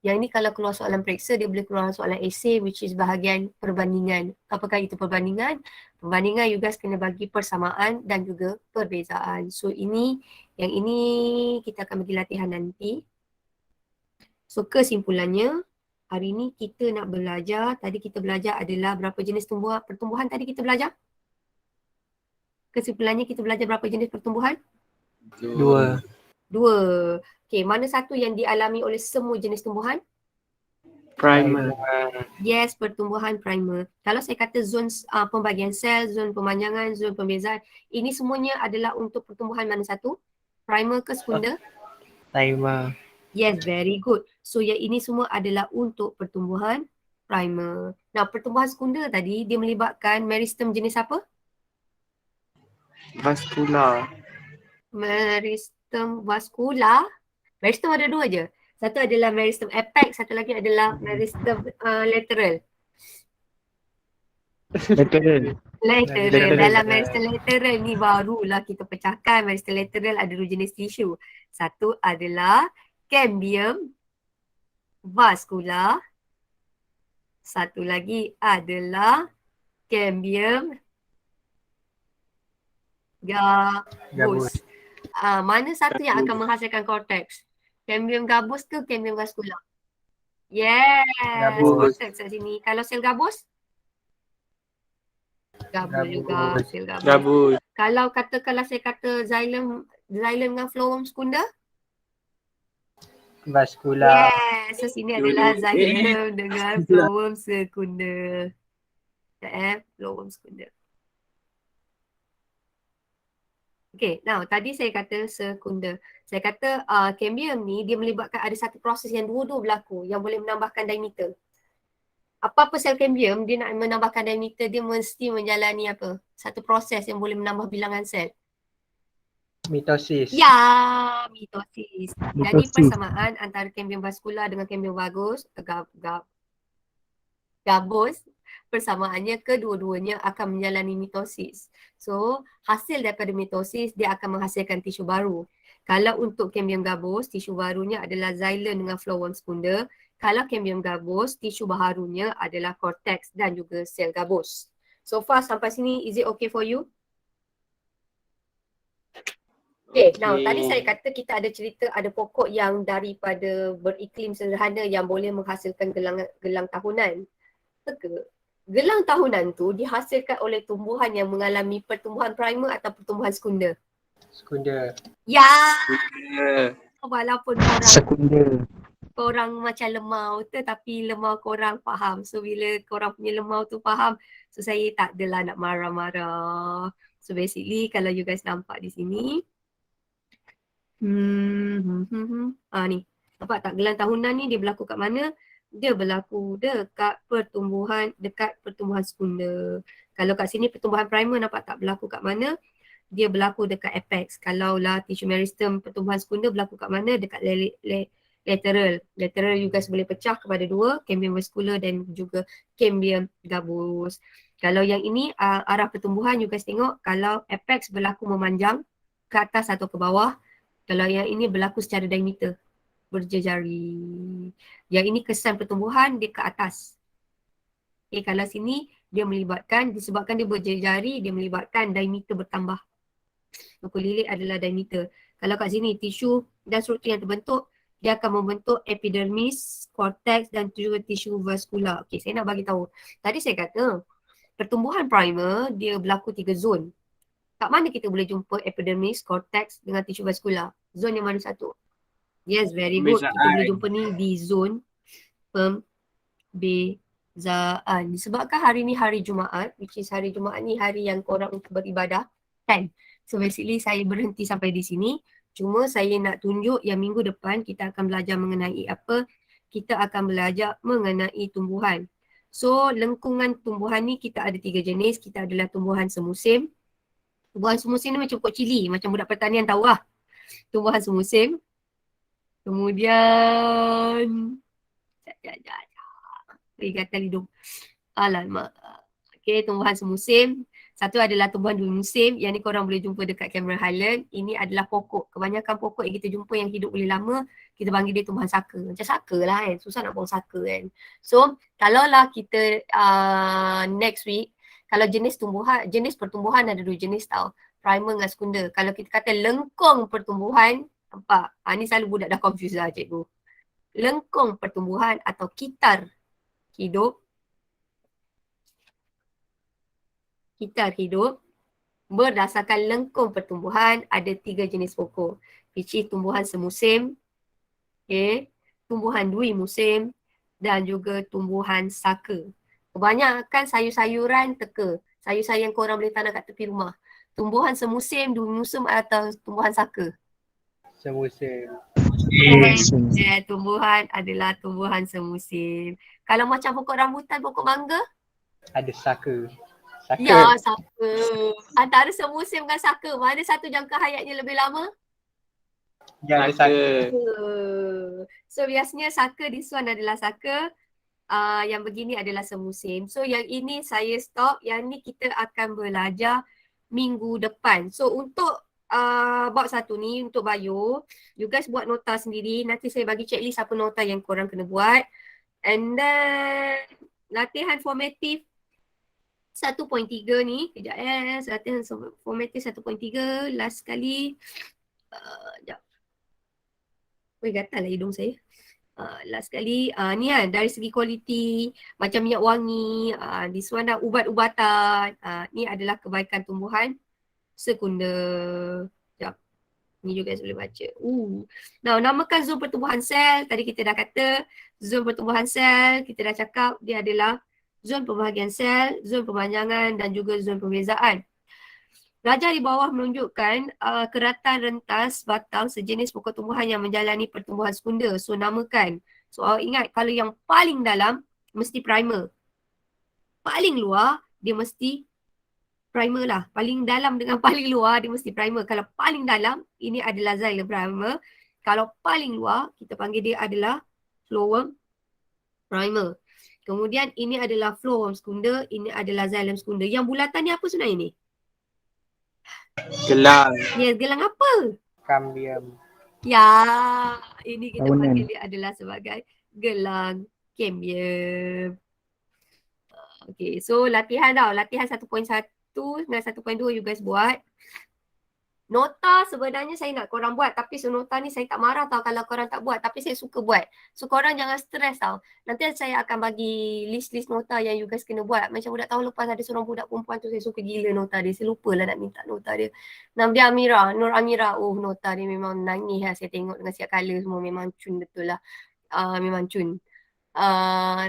Yang ni kalau keluar soalan periksa, dia boleh keluar soalan esei which is bahagian perbandingan. Apakah itu perbandingan? Perbandingan you guys kena bagi persamaan dan juga perbezaan. So yang ini kita akan bagi latihan nanti. So kesimpulannya, hari ni kita nak belajar, tadi kita belajar adalah berapa jenis pertumbuhan tadi kita belajar? Kesimpulannya kita belajar berapa jenis pertumbuhan? 2. Okay, mana satu yang dialami oleh semua jenis tumbuhan? Primer. Yes, pertumbuhan primer. Kalau saya kata zon pembagian sel, zon pemanjangan, zon pembezaan, ini semuanya adalah untuk pertumbuhan mana satu? Primer ke sekunder? Primer. Yes, very good. So yang ini semua adalah untuk pertumbuhan primer. Nah, pertumbuhan sekunder tadi dia melibatkan meristem jenis apa? Vascular. Meristem vascular. Meristem ada dua je. Satu adalah meristem apex, satu lagi adalah meristem lateral. Lateral. Lateral. Lateral. Dalam meristem lateral ni barulah kita pecahkan. Meristem lateral ada dua jenis tisu. Satu adalah cambium vascular. Satu lagi adalah cambium gabus. Gabus. Mana satu yang akan menghasilkan cortex? Cambium gabus ke cambium vascular? Yes, Gabus. cortex kat sini. Kalau sel gabus? Gabus juga, Gabus. sel gabus. Gabus. Kalau saya kata xylem dengan phloem secunda? Vascular. Yes, so sini adalah xylem dengan phloem secunda. Phloem secunda. Okay, now tadi saya kata sekunda. Saya kata cambium ni dia melibatkan ada satu proses yang dua-dua berlaku yang boleh menambahkan diameter. Apa-apa sel cambium dia nak menambahkan diameter dia mesti menjalani apa? Satu proses yang boleh menambah bilangan sel. Mitosis. Ya, mitosis. Jadi persamaan antara cambium vascular dengan cambium gabus, persamaannya kedua-duanya akan menjalani mitosis. So, hasil daripada mitosis dia akan menghasilkan tisu baru. Kalau untuk cambium gabus, tisu barunya adalah xylem dengan phloem secunda. Kalau cambium gabus, tisu baharunya adalah cortex dan juga sel gabus. So far sampai sini, is it okay for you? Okay, now tadi saya kata kita ada cerita ada pokok yang daripada beriklim sederhana yang boleh menghasilkan gelang tahunan. Betul. Gelang tahunan tu dihasilkan oleh tumbuhan yang mengalami pertumbuhan primer atau pertumbuhan sekunda. Sekunda. Ya, Ya. walaupun korang macam lemau tetapi lemau korang faham. So bila korang punya lemau tu faham, so saya tak adalah nak marah-marah. So basically kalau you guys nampak di sini, ni nampak tak gelang tahunan ni dia berlaku kat mana? Dia berlaku dekat pertumbuhan sekunda. Kalau kat sini pertumbuhan primer nampak tak berlaku kat mana? Dia berlaku dekat apex. Kalau lah tissue meristem pertumbuhan sekunda berlaku kat mana? Dekat lateral. Lateral you guys boleh pecah kepada dua, cambium vascular dan juga cambium gabus. Kalau yang ini arah pertumbuhan you guys tengok, kalau apex berlaku memanjang ke atas atau ke bawah. Kalau yang ini berlaku secara diameter, berjejari. Yang ini kesan pertumbuhan dia ke atas. Okay, kalau sini dia melibatkan, disebabkan dia berjejari, dia melibatkan diameter bertambah. Pokok lilit adalah diameter. Kalau kat sini tisu dan struktur yang terbentuk, dia akan membentuk epidermis, cortex dan juga tisu vaskular. Okay, saya nak bagi tahu. Tadi saya kata pertumbuhan primer dia berlaku 3 zon. Kat mana kita boleh jumpa epidermis, cortex dengan tisu vaskular? Zon yang mana satu? Yes, very good. Kita boleh jumpa ni di zon pembezaan. Disebabkan hari ni hari Jumaat, which is hari Jumaat ni hari yang korang untuk beribadah, kan? So basically saya berhenti sampai di sini. Cuma saya nak tunjuk yang minggu depan kita akan belajar mengenai apa? Kita akan belajar mengenai tumbuhan. So lengkungan tumbuhan ni kita ada 3 jenis. Kita adalah tumbuhan semusim. Tumbuhan semusim ni macam pokok cili, macam budak pertanian tahu lah. Tumbuhan semusim. Kemudian gatal hidung. Alamak. Okay, tumbuhan semusim. Satu adalah tumbuhan dua musim. Yang ni korang boleh jumpa dekat Cameron Highland. Ini adalah pokok. Kebanyakan pokok yang kita jumpa yang hidup boleh lama, kita panggil dia tumbuhan saka. Macam saka lah kan. Susah nak buang saka kan. So, kalaulah kita next week, kalau jenis pertumbuhan ada 2 jenis tau. Primer dengan sekunda. Kalau kita kata lengkung pertumbuhan, nampak? Ni selalu budak dah confuse lah cikgu. Lengkung pertumbuhan atau kitar hidup. Kitar hidup berdasarkan lengkung pertumbuhan ada 3 jenis pokok. Which is tumbuhan semusim, okay, tumbuhan dui musim dan juga tumbuhan saka. Kebanyakan sayur-sayuran teka. Sayur-sayuran korang boleh tanam kat tepi rumah. Tumbuhan semusim, dui musim atau tumbuhan saka? Semusim. Tumbuhan adalah tumbuhan semusim. Kalau macam pokok rambutan, pokok mangga? Ada saka. Saka. Ya, saka. Antara semusim dengan saka, mana satu jangka hayatnya lebih lama? Yang ada saka. Saka. So biasanya saka, this one adalah saka. Yang begini adalah semusim. So yang ini saya stop, yang ni kita akan belajar minggu depan. So untuk bab satu ni, untuk bio, you guys buat nota sendiri. Nanti saya bagi checklist apa nota yang korang kena buat. And then latihan formatif 1.3 ni, kejap latihan formatif 1.3, last sekali. Sekejap. Gatal lah hidung saya. Last sekali, ni kan dari segi kualiti, macam minyak wangi, this one dah ubat-ubatan, ni adalah kebaikan tumbuhan sekunder. Sekejap, ni juga boleh baca. Now, namakan zon pertumbuhan sel, tadi kita dah kata, zon pertumbuhan sel, kita dah cakap dia adalah zon pembahagian sel, zon pemanjangan dan juga zon pembezaan. Raja di bawah menunjukkan keratan rentas batang sejenis pokok tumbuhan yang menjalani pertumbuhan sekunder. So namakan. So ingat kalau yang paling dalam mesti primer. Paling luar dia mesti primer lah. Paling dalam dengan paling luar dia mesti primer. Kalau paling dalam ini adalah xylem primer. Kalau paling luar kita panggil dia adalah flowworm primer. Kemudian ini adalah flowworm sekunder, ini adalah xylem sekunder. Yang bulatan ni apa sebenarnya ni? Gelang. Ya, gelang apa? Kambium. Ya, ini kita Tahunan. panggil dia adalah sebagai gelang cambium. Okay, so latihan tau. Latihan 1.1 dengan 1.2 you guys buat. Nota sebenarnya saya nak korang buat, tapi nota ni saya tak marah tau kalau korang tak buat, tapi saya suka buat. So korang jangan stres tau. Nanti saya akan bagi list-list nota yang you guys kena buat. Macam budak tahun lepas ada seorang budak perempuan tu saya suka gila nota dia. Saya lupa lah nak minta nota dia. Nama dia Amira, Nur Amira. Oh, nota dia memang nangis lah saya tengok dengan siap colour semua. Memang cun betul lah. Memang cun.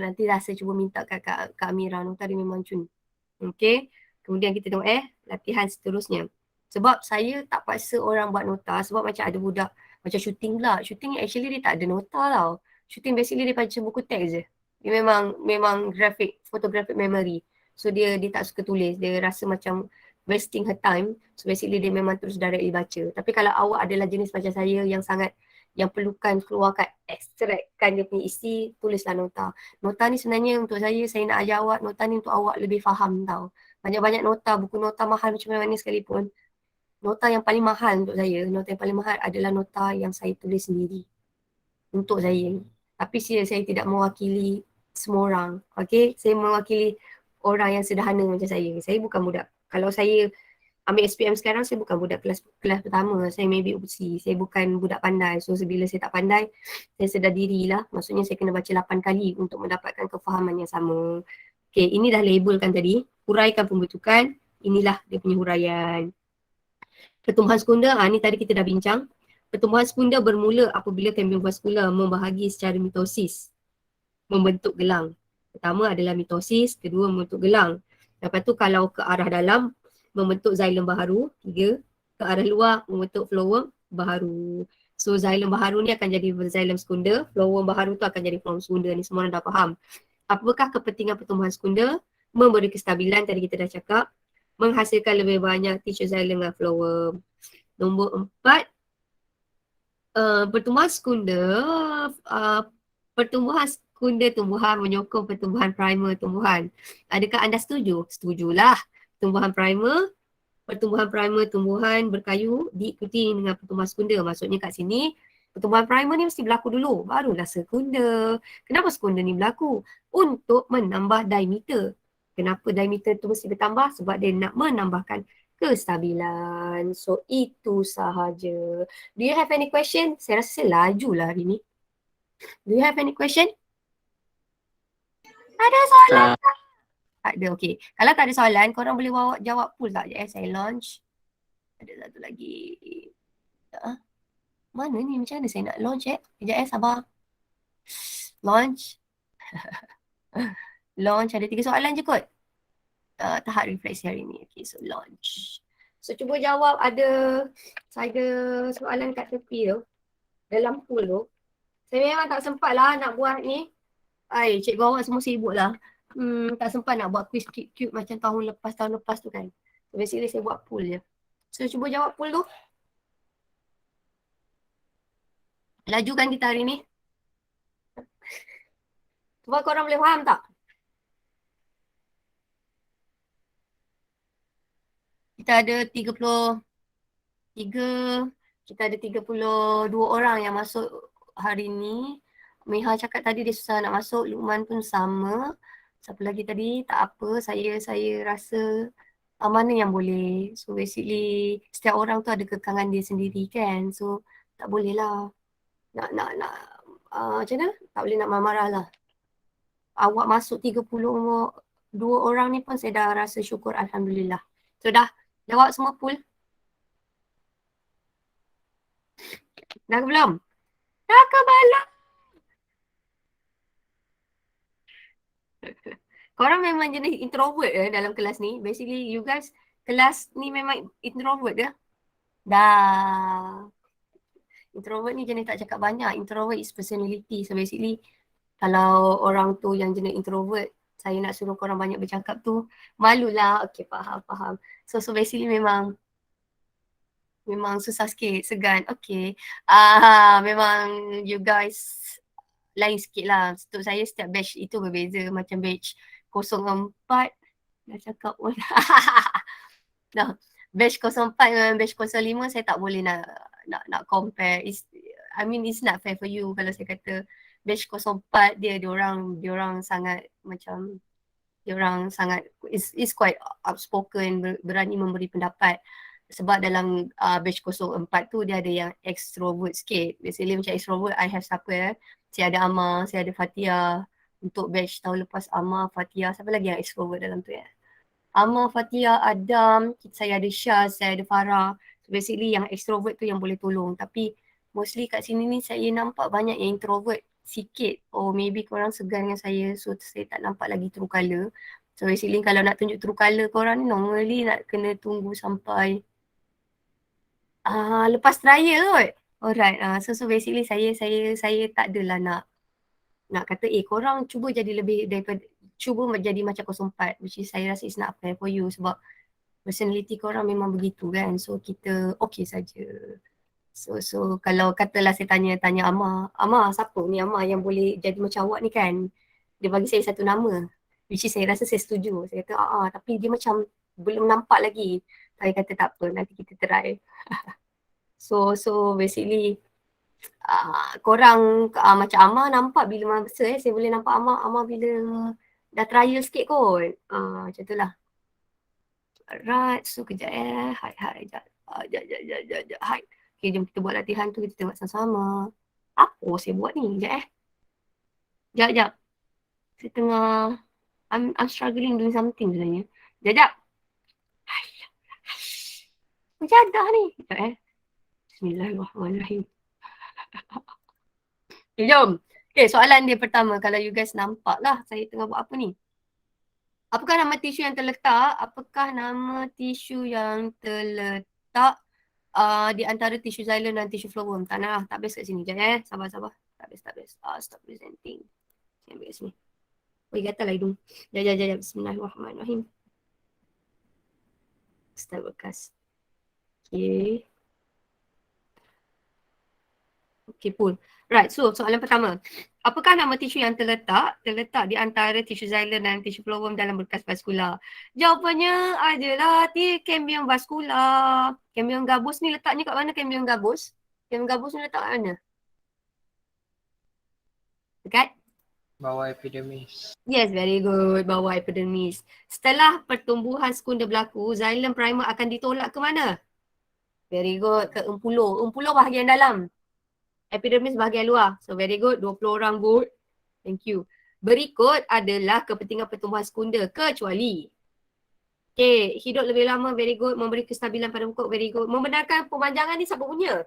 Nanti lah saya cuba minta kat Amira. Nota dia memang cun. Okay. Kemudian kita tengok latihan seterusnya. Sebab saya tak paksa orang buat nota sebab macam ada budak macam shooting pula. Shooting actually dia tak ada nota tau. Shooting basically dia baca buku teks je. Dia memang graphic, photographic memory. So dia tak suka tulis. Dia rasa macam wasting her time. So basically dia memang terus directly baca. Tapi kalau awak adalah jenis macam saya yang perlukan keluarkan, ekstrakkan dia punya isi, tulislah nota. Nota ni sebenarnya untuk saya nak ajar awak, nota ni untuk awak lebih faham tau. Banyak-banyak nota, buku nota mahal macam mana sekalipun. Nota yang paling mahal untuk saya, nota yang paling mahal adalah nota yang saya tulis sendiri. Untuk saya. Tapi saya tidak mewakili semua orang. Okay? Saya mewakili orang yang sederhana macam saya. Saya bukan budak. Kalau saya ambil SPM sekarang, saya bukan budak kelas pertama. Saya maybe UPSI. Saya bukan budak pandai. So bila saya tak pandai, saya sedar dirilah. Maksudnya saya kena baca 8 kali untuk mendapatkan kefahaman yang sama. Okay, ini dah labelkan tadi. Huraikan pembentukan. Inilah dia punya huraian. Pertumbuhan sekunder, ni tadi kita dah bincang. Pertumbuhan sekunder bermula apabila kambium vaskular membahagi secara mitosis. Membentuk gelang. Pertama adalah mitosis, kedua membentuk gelang. Lepas tu kalau ke arah dalam, membentuk xylem baharu. 3, ke arah luar membentuk flowworm baharu. So xylem baharu ni akan jadi xylem sekunder, flowworm baharu tu akan jadi flowworm sekunder. Ni semua orang dah faham. Apakah kepentingan pertumbuhan sekunder? Memberi kestabilan, tadi kita dah cakap. Menghasilkan lebih banyak tissue xylem dan flowworm. Nombor 4, pertumbuhan sekunder, pertumbuhan sekunder tumbuhan menyokong pertumbuhan primer tumbuhan. Adakah anda setuju? Setujulah. Pertumbuhan primer tumbuhan berkayu diikuti dengan pertumbuhan sekunder. Maksudnya kat sini, pertumbuhan primer ni mesti berlaku dulu, barulah sekunder. Kenapa sekunder ni berlaku? Untuk menambah diameter. Kenapa diameter tu mesti bertambah? Sebab dia nak menambahkan kestabilan. So itu sahaja. Do you have any question? Saya rasa saya laju lah hari ni. Do you have any question? Ada soalan tak? Tak ada, okay. Kalau tak ada soalan, korang boleh jawab full tak? Sekejap saya launch. Ada satu lagi. Mana ni? Macam mana saya nak launch Sekejap sabar. Launch. Launch, ada 3 soalan je kot. Tahap refleksi hari ni. Okay, so launch. So cuba jawab, saya ada soalan kat tepi tu. Dalam pool tu. Saya memang tak sempat lah nak buat ni. Cikgu awak semua sibuk lah. tak sempat nak buat quiz cute-cute macam tahun lepas tu kan. So basically saya buat poll je. So cuba jawab poll tu. Laju kan kita hari ni? Cuba korang boleh faham tak? Kita ada 33, kita ada 32 orang yang masuk hari ni. Miha cakap tadi dia susah nak masuk, Luqman pun sama. Siapa lagi tadi? Tak apa, saya rasa mana yang boleh. So basically setiap orang tu ada kekangan dia sendiri kan. So tak boleh lah. Macam mana? Tak boleh nak marah-marah lah. Awak masuk 32 orang ni pun saya dah rasa syukur, Alhamdulillah. So dah jawab semua full? Dah ke belum? Dah ke belum? Korang memang jenis introvert dalam kelas ni. Basically you guys kelas ni memang introvert ke? Dah. Introvert ni jenis tak cakap banyak. Introvert is personality. So basically kalau orang tu yang jenis introvert, saya nak suruh korang banyak bercakap tu, malulah. Okay, faham. So basically memang susah sikit, segan. Okay. Memang you guys lain sikit lah. Untuk saya setiap batch itu berbeza. Macam batch 04, dah cakap pun. Nah, batch 04 dengan batch 05 saya tak boleh nak compare. It's not fair for you kalau saya kata batch 04 diorang sangat macam is quite outspoken, berani memberi pendapat. Sebab dalam batch 04 tu dia ada yang extrovert sikit. Basically macam extrovert, I have siapa saya ada Amar, saya ada Fatia. Untuk batch tahun lepas Amar, Fatia, siapa lagi yang extrovert dalam tu ya? Amar, Fatia, Adam, saya ada Syaz, saya ada Farah. So basically yang extrovert tu yang boleh tolong. Tapi mostly kat sini ni saya nampak banyak yang introvert sikit. Oh maybe korang segan dengan saya, so saya tak nampak lagi true colour. So basically kalau nak tunjuk true colour korang ni normally nak kena tunggu sampai lepas trial kot. Alright, so basically saya tak adalah nak kata korang cuba jadi lebih daripada, cuba jadi macam 04, which is saya rasa it's not fair for you sebab personality korang memang begitu kan. So kita okay saja. So kalau katalah saya tanya Amar siapa ni Amar yang boleh jadi macam awak ni kan? Dia bagi saya satu nama, which is saya rasa saya setuju. Saya kata tapi dia macam belum nampak lagi. Saya kata tak apa, nanti kita try. So basically korang macam Amar nampak bila masa saya boleh nampak Amar bila dah trial sikit kot. Macam tu lah. Right, so kejap hide. Sekejap, hide. Okay, jom kita buat latihan tu, kita tengok sama-sama. Apa saya buat ni? Sekejap. Saya tengah, I'm struggling doing something sebenarnya. Sekejap. Menjadah ni. Sekejap Bismillahirrahmanirrahim. Okay, jom. Okay, soalan dia pertama. Kalau you guys nampak lah saya tengah buat apa ni. Apakah nama tisu yang terletak? Di antara tisu xylem dan tisu phloem? Tak nak lah. Tak best kat sini. Sekejap Sabar. Tak best. Stop presenting. Saya ambil kat sini. Gatal lah hidung. Sekejap. Bismillahirrahmanirrahim. Start bekas. Okay, pun. Right, so soalan pertama. Apakah nama tisu yang terletak di antara tisu xylem dan tisu phloem dalam berkas vaskular? Jawapannya adalah cambium vascular. Cambium gabus ni letaknya kat mana cambium gabus? Cambium gabus ni letak kat mana? Dekat? Bawah epidermis. Yes, very good. Bawah epidermis. Setelah pertumbuhan sekunda berlaku, xylem primer akan ditolak ke mana? Very good. Ke empulo. Empulo bahagian dalam. Epidermis bahagian luar. So very good. 20 orang good. Thank you. Berikut adalah kepentingan pertumbuhan sekunda kecuali. Okay, hidup lebih lama. Very good. Memberi kestabilan pada pokok. Very good. Membenarkan pemanjangan ni siapa punya?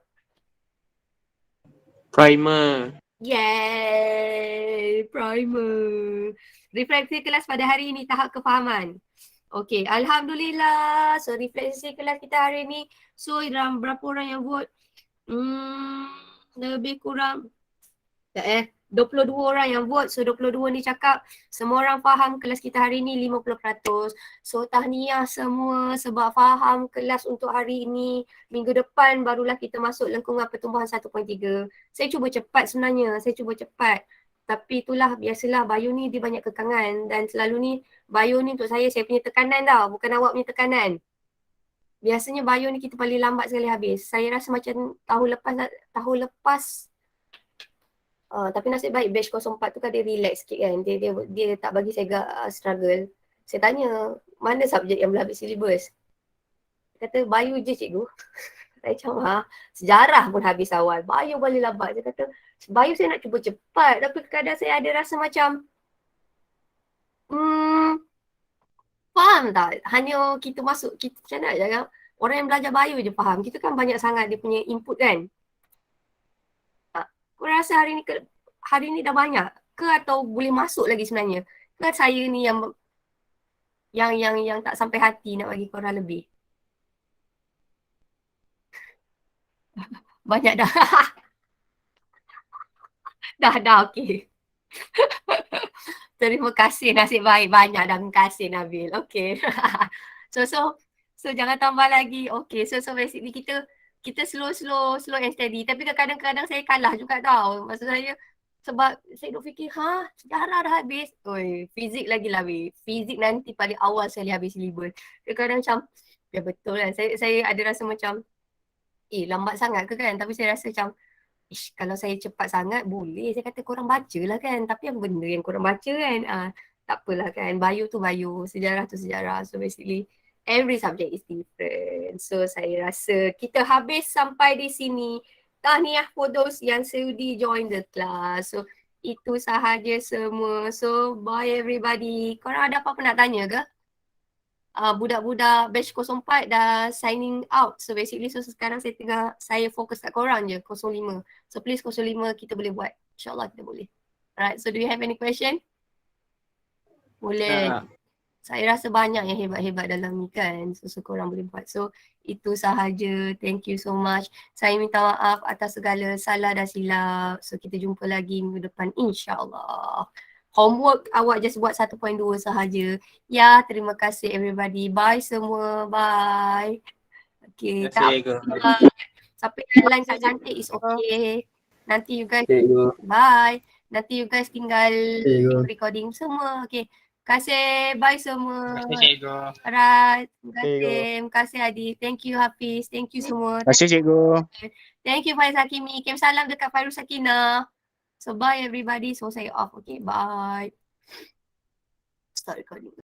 Primer. Yay! Primer. Refleksi kelas pada hari ini tahap kefahaman. Okay, Alhamdulillah. So refleksi kelas kita hari ini. So dalam berapa orang yang vote? Lebih kurang 22 orang yang vote. So 22 ni cakap semua orang faham kelas kita hari ni 50%. So tahniah semua sebab faham kelas untuk hari ini. Minggu depan barulah kita masuk lengkungan pertumbuhan 1.3. Saya cuba cepat sebenarnya. Saya cuba cepat. Tapi itulah biasalah bio ni dia banyak kekangan. Dan selalu ni bio ni untuk saya punya tekanan tau. Bukan awak punya tekanan. Biasanya bio ni kita paling lambat sekali habis. Saya rasa macam tahun lepas tapi nasib baik batch 04 tu kan dia relax sikit kan. Dia tak bagi saya struggle. Saya tanya, mana subjek yang belum habis syllabus? Dia kata, bio je cikgu. Saya macam, sejarah pun habis awal. Bio boleh lambat. Dia kata, bio saya nak cuba cepat. Tapi kadang saya ada rasa macam, faham tak? Hanya kita masuk, macam mana jangan orang yang belajar bio je faham. Kita kan banyak sangat dia punya input kan. Kau rasa hari ni dah banyak ke atau boleh masuk lagi sebenarnya? Ke saya ni yang tak sampai hati nak bagi korang lebih? Banyak dah. dah okey. Terima kasih, nasib baik banyak dah. Terima kasih Nabil. Okey. So jangan tambah lagi. Okey. So basically kita slow and steady. Tapi kadang-kadang saya kalah juga tau. Maksud saya sebab saya duk fikir, sejarah dah habis. Oi, fizik lagi lah weh. Fizik nanti paling awal sekali habis syllabus. Kadang-kadang macam, ya betul kan. Saya ada rasa macam, lambat sangat ke kan? Tapi saya rasa macam, kalau saya cepat sangat boleh. Saya kata korang baca lah kan. Tapi apa benda yang korang baca kan? Tak apalah kan. Bio tu bio, sejarah tu sejarah. So basically, every subject is different. So saya rasa kita habis sampai di sini. Tahniah for those yang sudi join the class. So itu sahaja semua. So bye everybody. Korang ada apa-apa nak tanya ke? Budak-budak batch 04 dah signing out. So basically sekarang saya fokus kat korang je 05. So please 05 kita boleh buat. InsyaAllah kita boleh. Alright, so do you have any question? Boleh. Saya rasa banyak yang hebat-hebat dalam ni kan. So korang boleh buat. So itu sahaja. Thank you so much. Saya minta maaf atas segala salah dan silap. So kita jumpa lagi minggu depan insyaAllah. Homework awak just buat 1.2 sahaja. Ya, terima kasih everybody. Bye semua. Bye. Okay. Siapa yang line tak cantik is okay. Nanti you guys, bye. Nanti you guys tinggal recording semua. Okay. Terima kasih. Bye semua. Terima kasih cikgu. Alright. Terima kasih Adi. Thank you Hafiz. Thank you semua. Terima kasih cikgu. Thank you Faiz Hakimi. Kirim salam dekat Fairuz Sakinah. So bye everybody. So saya off. Okay. Bye. Start recording.